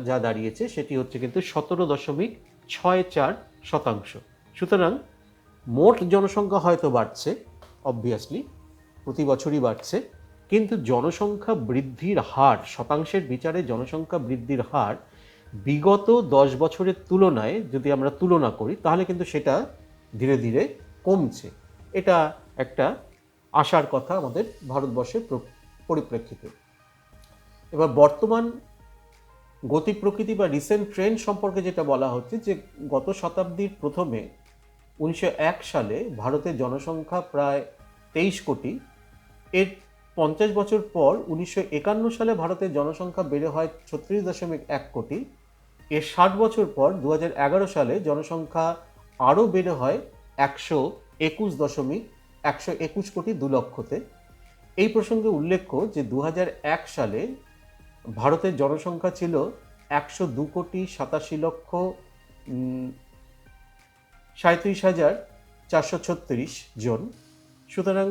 যা দাঁড়িয়েছে সেটি হচ্ছে কিন্তু 17.64%। সুতরাং মোট জনসংখ্যা হয়তো বাড়ছে, অবভিয়াসলি প্রতি বছরই বাড়ছে, কিন্তু জনসংখ্যা বৃদ্ধির হার, শতাংশের বিচারে জনসংখ্যা বৃদ্ধির হার বিগত 10 বছরের তুলনায় যদি আমরা তুলনা করি তাহলে কিন্তু সেটা ধীরে ধীরে কমছে। এটা একটা আশার কথা আমাদের ভারতবর্ষের পরিপ্রেক্ষিতে। এবার বর্তমান গতি প্রকৃতি বা রিসেন্ট ট্রেন্ড সম্পর্কে যেটা বলা হচ্ছে, যে গত শতাব্দীর প্রথমে 1901 সালে ভারতের জনসংখ্যা প্রায় 23 কোটি, এর 50 বছর পর 1951 সালে ভারতের জনসংখ্যা বেড়ে হয় 36.1 কোটি, এর 60 বছর পর 2011 সালে জনসংখ্যা আরও বেড়ে হয় 121 কোটি 2 লক্ষতে। এই প্রসঙ্গে উল্লেখ্য যে 2001 সালে ভারতের জনসংখ্যা ছিল 102,37,37,436 জন। সুতরাং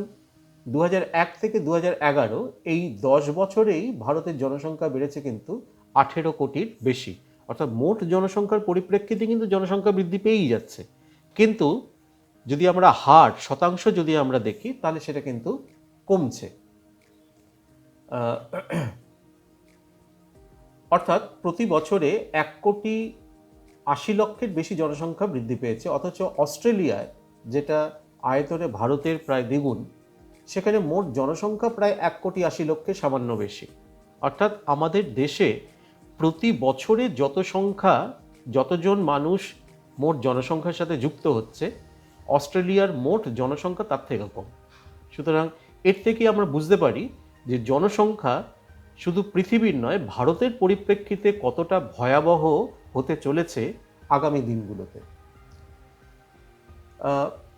2001 থেকে 2011 এই 10 বছরেই ভারতের জনসংখ্যা বেড়েছে কিন্তু 18 কোটির বেশি, অর্থাৎ মোট জনসংখ্যার পরিপ্রেক্ষিতে কিন্তু জনসংখ্যা বৃদ্ধি পেয়েই যাচ্ছে, কিন্তু যদি আমরা হার, শতাংশ যদি আমরা দেখি তাহলে সেটা কিন্তু কমছে। অর্থাৎ প্রতি বছরে 1,80,00,000-এর বেশি জনসংখ্যা বৃদ্ধি পেয়েছে, অথচ অস্ট্রেলিয়ায়, যেটা আয়তনে ভারতের প্রায় দ্বিগুণ, সেখানে মোট জনসংখ্যা প্রায় 1,80,00,000-এর সামান্য বেশি। অর্থাৎ আমাদের দেশে প্রতি বছরে যতজন মানুষ মোট জনসংখ্যার সাথে যুক্ত হচ্ছে, অস্ট্রেলিয়ার মোট জনসংখ্যা তার থেকে কম। সুতরাং এর থেকে আমরা বুঝতে পারি যে জনসংখ্যা শুধু পৃথিবীর নয়, ভারতের পরিপ্রেক্ষিতে কতটা ভয়াবহ হতে চলেছে আগামী দিনগুলোতে।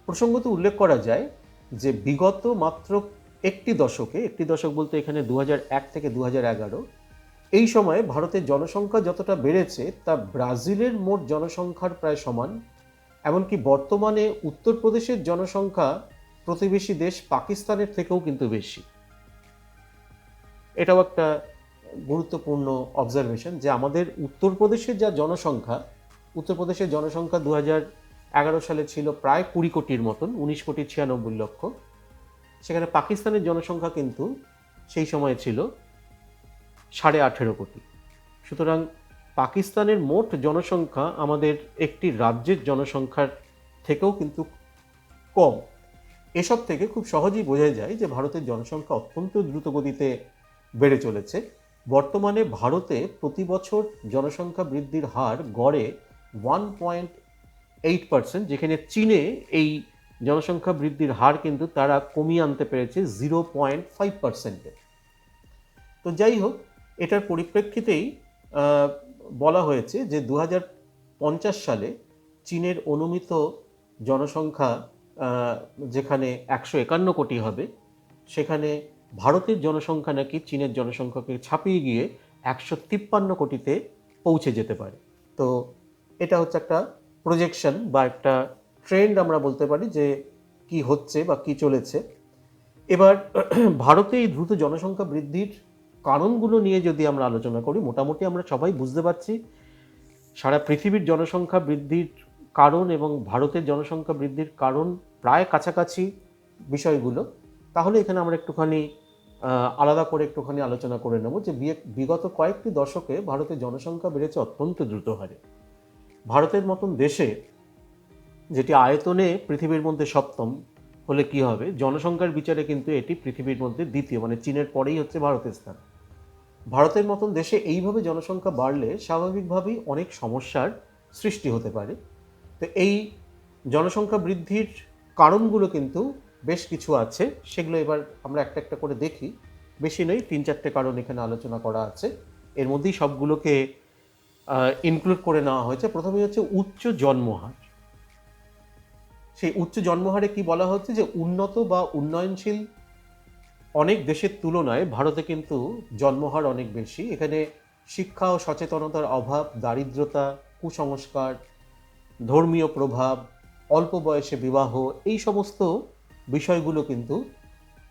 প্রসঙ্গত উল্লেখ করা যায় যে বিগত মাত্র একটি দশক বলতে এখানে 2001 থেকে 2011, এই সময়ে ভারতের জনসংখ্যা যতটা বেড়েছে তা ব্রাজিলের মোট জনসংখ্যার প্রায় সমান। এমনকি বর্তমানে উত্তরপ্রদেশের জনসংখ্যা প্রতিবেশী দেশ পাকিস্তানের থেকেও কিন্তু বেশি। এটাও একটা গুরুত্বপূর্ণ অবজারভেশন যে আমাদের উত্তরপ্রদেশের জনসংখ্যা 2011 সালে ছিল প্রায় 20 কোটির মতন, 19,96,00,000। সেখানে পাকিস্তানের জনসংখ্যা কিন্তু সেই সময়ে ছিল 18.5 কোটি। সুতরাং পাকিস্তানের মোট জনসংখ্যা আমাদের একটি রাজ্যের জনসংখ্যার থেকেও কিন্তু কম। এসব থেকে খুব সহজেই বোঝা যায় যে ভারতের জনসংখ্যা অত্যন্ত দ্রুতগতিতে বেড়ে চলেছে। বর্তমানে ভারতে প্রতি বছর জনসংখ্যা বৃদ্ধির হার গড়ে 1.8%, যেখানে চীনে এই জনসংখ্যা বৃদ্ধির হার কিন্তু তারা কমিয়ে আনতে পেরেছে 0.5%। তো যাই হোক, এটার পরিপ্রেক্ষিতেই বলা হয়েছে যে 2050 সালে চীনের অনুমিত জনসংখ্যা যেখানে 151 কোটি হবে, সেখানে ভারতের জনসংখ্যা নাকি চীনের জনসংখ্যাকে ছাপিয়ে গিয়ে 153 কোটিতে পৌঁছে যেতে পারে। তো এটা হচ্ছে একটা প্রজেকশন বা একটা ট্রেন্ড আমরা বলতে পারি যে কি হচ্ছে বা কি চলেছে। এবার ভারতে এই দ্রুত জনসংখ্যা বৃদ্ধির কারণগুলো নিয়ে যদি আমরা আলোচনা করি, মোটামুটি আমরা সবাই বুঝতে পারছি সারা পৃথিবীর জনসংখ্যা বৃদ্ধির কারণ এবং ভারতের জনসংখ্যা বৃদ্ধির কারণ প্রায় কাছাকাছি বিষয়গুলো। তাহলে এখানে আমরা একটুখানি আলাদা করে একটুখানি আলোচনা করে নেব যে বিগত কয়েকটি দশকে ভারতের জনসংখ্যা বেড়েছে অত্যন্ত দ্রুত হারে। ভারতের মতন দেশে, যেটি আয়তনে পৃথিবীর মধ্যে সপ্তম, হলে কি হবে, জনসংখ্যার বিচারে কিন্তু এটি পৃথিবীর মধ্যে দ্বিতীয়, মানে চীনের পরেই হচ্ছে ভারতের স্থান। ভারতের মতন দেশে এইভাবে জনসংখ্যা বাড়লে স্বাভাবিকভাবেই অনেক সমস্যার সৃষ্টি হতে পারে। তো এই জনসংখ্যা বৃদ্ধির কারণগুলো কিন্তু বেশ কিছু আছে, সেগুলো এবার আমরা একটা একটা করে দেখি। বেশি নয়, 3-4টে কারণ এখানে আলোচনা করা আছে, এর মধ্যেই সবগুলোকে ইনক্লুড করে নেওয়া হয়েছে। প্রথমেই হচ্ছে উচ্চ জন্মহার। সেই উচ্চ জন্মহারে কি বলা হচ্ছে যে উন্নত বা উন্নয়নশীল অনেক দেশের তুলনায় ভারতে কিন্তু জন্মহার অনেক বেশি। এখানে শিক্ষা ও সচেতনতার অভাব, দারিদ্রতা, কুসংস্কার, ধর্মীয় প্রভাব, অল্প বয়সে বিবাহ, এই সমস্ত বিষয়গুলো কিন্তু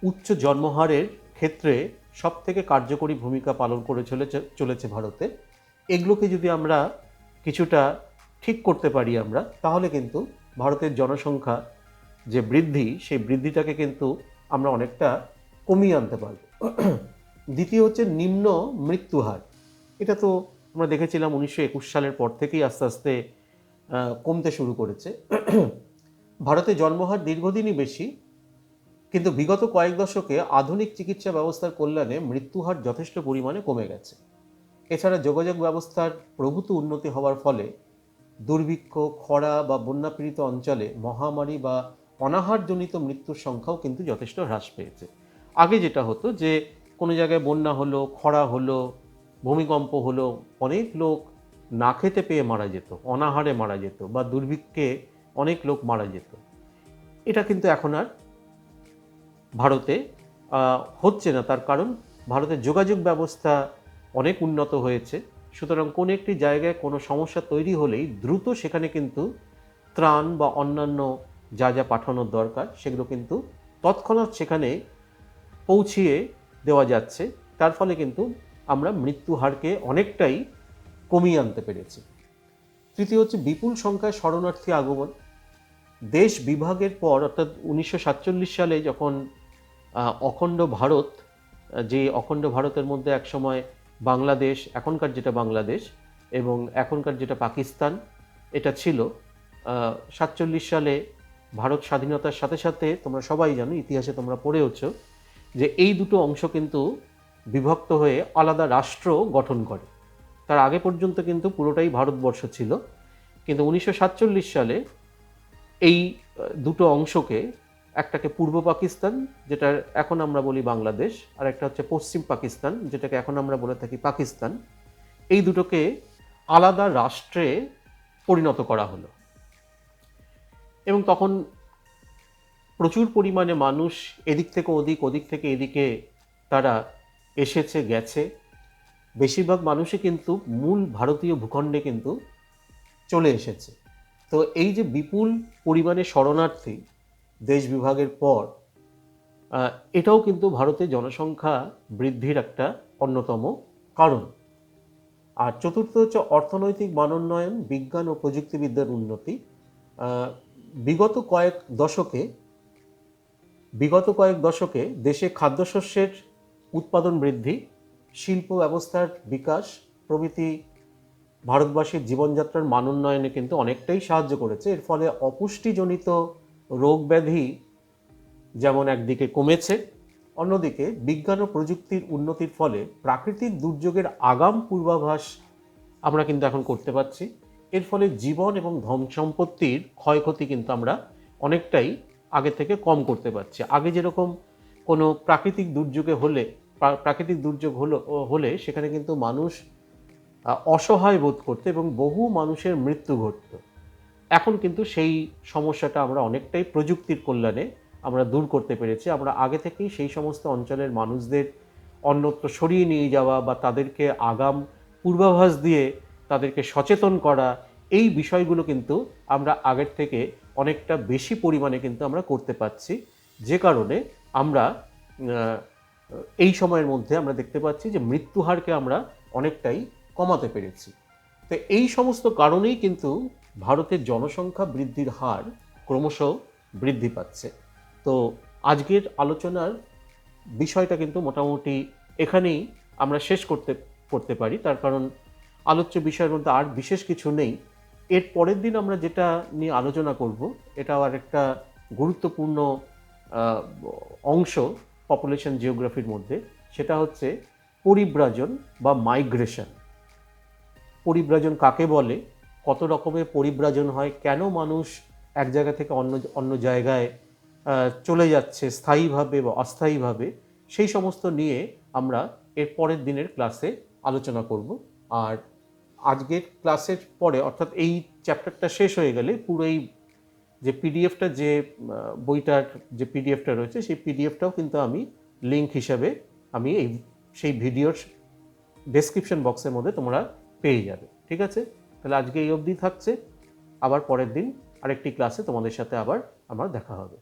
উচ্চ জন্মহারের ক্ষেত্রে সব থেকে কার্যকরী ভূমিকা পালন করে চলেছে ভারতে। এগুলোকে যদি আমরা কিছুটা ঠিক করতে পারি আমরা, তাহলে কিন্তু ভারতের জনসংখ্যা যে বৃদ্ধি, সেই বৃদ্ধিটাকে কিন্তু আমরা অনেকটা কমিয়ে আনতে পারব। দ্বিতীয় হচ্ছে নিম্ন মৃত্যুহার। এটা তো আমরা দেখেছিলাম 1921 সালের পর থেকেই আস্তে আস্তে কমতে শুরু করেছে। ভারতে জন্মহার দীর্ঘদিনই বেশি, কিন্তু বিগত কয়েক দশকে আধুনিক চিকিৎসা ব্যবস্থার কল্যাণে মৃত্যুহার যথেষ্ট পরিমাণে কমে গেছে। এছাড়া যোগাযোগ ব্যবস্থার প্রভূত উন্নতি হওয়ার ফলে দুর্ভিক্ষ, খরা বা বন্যাপীড়িত অঞ্চলে মহামারী বা অনাহারজনিত মৃত্যুর সংখ্যাও কিন্তু যথেষ্ট হ্রাস পেয়েছে। আগে যেটা হতো যে কোনো জায়গায় বন্যা হলো, খরা হলো, ভূমিকম্প হলো, অনেক লোক না খেতে পেয়ে মারা যেত, অনাহারে মারা যেত, বা দুর্ভিক্ষে অনেক লোক মারা যেত। এটা কিন্তু এখন আর ভারতে হচ্ছে না। তার কারণ ভারতের যোগাযোগ ব্যবস্থা অনেক উন্নত হয়েছে। সুতরাং কোনো একটি জায়গায় কোনো সমস্যা তৈরি হলেই দ্রুত সেখানে কিন্তু ত্রাণ বা অন্যান্য যা যা পাঠানোর দরকার সেগুলো কিন্তু তৎক্ষণাৎ সেখানে পৌঁছিয়ে দেওয়া যাচ্ছে। তার ফলে কিন্তু আমরা মৃত্যু হারকে অনেকটাই কমিয়ে আনতে পেরেছি। তৃতীয় হচ্ছে বিপুল সংখ্যায় শরণার্থী আগমন। দেশ বিভাগের পর, অর্থাৎ 1947 সালে যখন অখণ্ড ভারত, যে অখণ্ড ভারতের মধ্যে একসময় বাংলাদেশ, এখনকার যেটা বাংলাদেশ এবং এখনকার যেটা পাকিস্তান, এটা ছিল। 47 সালে ভারত স্বাধীনতার সাথে সাথে তোমরা সবাই জানো, ইতিহাসে তোমরা পড়েওছ, যে এই দুটো অংশ কিন্তু বিভক্ত হয়ে আলাদা রাষ্ট্র গঠন করে। তার আগে পর্যন্ত কিন্তু পুরোটাই ভারতবর্ষ ছিল, কিন্তু 1947 সালে এই দুটো অংশকে, একটাকে পূর্ব পাকিস্তান, যেটা এখন আমরা বলি বাংলাদেশ, আর একটা হচ্ছে পশ্চিম পাকিস্তান, যেটাকে এখন আমরা বলে থাকি পাকিস্তান, এই দুটোকে আলাদা রাষ্ট্রে পরিণত করা হলো। এবং তখন প্রচুর পরিমাণে মানুষ এদিক থেকে ওদিক, ওদিক থেকে এদিকে তারা এসেছে গেছে। বেশিরভাগ মানুষই কিন্তু মূল ভারতীয় ভূখণ্ডে কিন্তু চলে এসেছে। তো এই যে বিপুল পরিমাণে শরণার্থী দেশ বিভাগের পর, এটাও কিন্তু ভারতের জনসংখ্যা বৃদ্ধির একটা অন্যতম কারণ। আর চতুর্থ হচ্ছে অর্থনৈতিক মানোন্নয়ন, বিজ্ঞান ও প্রযুক্তিবিদ্যার উন্নতি। বিগত কয়েক দশকে দেশে খাদ্যশস্যের উৎপাদন বৃদ্ধি, শিল্প ব্যবস্থার বিকাশ প্রভৃতি ভারতবাসীর জীবনযাত্রার মান উন্নয়নে কিন্তু অনেকটাই সাহায্য করেছে। এর ফলে অপুষ্টিজনিত রোগ ব্যাধি যেমন একদিকে কমেছে, অন্যদিকে বিজ্ঞান ও প্রযুক্তির উন্নতির ফলে প্রাকৃতিক দুর্যোগের আগাম পূর্বাভাস আমরা কিন্তু এখন করতে পারছি। এর ফলে জীবন এবং ধন সম্পত্তির ক্ষয়ক্ষতি কিন্তু আমরা অনেকটাই আগে থেকে কম করতে পারছি। আগে যেরকম কোনো প্রাকৃতিক দুর্যোগে হলে প্রাকৃতিক দুর্যোগ হলে সেখানে কিন্তু মানুষ অসহায় বোধ করতো এবং বহু মানুষের মৃত্যু ঘটতো। এখন কিন্তু সেই সমস্যাটা আমরা অনেকটাই প্রযুক্তির কল্যাণে আমরা দূর করতে পেরেছি। আমরা আগে থেকেই সেই সমস্ত অঞ্চলের মানুষদের অন্যত্র সরিয়ে নিয়ে যাওয়া বা তাদেরকে আগাম পূর্বাভাস দিয়ে তাদেরকে সচেতন করা, এই বিষয়গুলো কিন্তু আমরা আগের থেকে অনেকটা বেশি পরিমাণে কিন্তু আমরা করতে পারছি। যে কারণে আমরা এই সময়ের মধ্যে আমরা দেখতে পাচ্ছি যে মৃত্যুহারকে আমরা অনেকটাই কমাতে পেরেছি। তো এই সমস্ত কারণেই কিন্তু ভারতের জনসংখ্যা বৃদ্ধির হার ক্রমশ বৃদ্ধি পাচ্ছে। তো আজকের আলোচনার বিষয়টা কিন্তু মোটামুটি এখানেই আমরা শেষ করতে পারি, তার কারণ আলোচ্য বিষয়ের মধ্যে আর বিশেষ কিছু নেই। এর পরের দিন আমরা যেটা নিয়ে আলোচনা করব, এটাও আর একটা গুরুত্বপূর্ণ অংশ পপুলেশন জিওগ্রাফির মধ্যে, সেটা হচ্ছে পরিব্রাজন বা মাইগ্রেশন। পরিব্রাজন কাকে বলে, কত রকমের পরিব্রাজন হয়, কেন মানুষ এক জায়গা থেকে অন্য জায়গায় চলে যাচ্ছে স্থায়ীভাবে বা অস্থায়ীভাবে, সেই সমস্ত নিয়ে আমরা এর পরের দিনের ক্লাসে আলোচনা করব। আর আজকের ক্লাসের পরে, অর্থাৎ এই চ্যাপ্টারটা শেষ হয়ে গেলে পুরো এই যে পিডিএফটা, যে বইটার যে পিডিএফটা রয়েছে, সেই পিডিএফটাও কিন্তু আমি লিঙ্ক হিসাবে আমি সেই ভিডিওর ডেসক্রিপশন বক্সের মধ্যে তোমরা পেয়ে যাবে। ঠিক আছে, তাহলে আজকে এই অবধি থাকছে। আবার পরের দিন আরেকটি ক্লাসে তোমাদের সাথে আবার আমার দেখা হবে।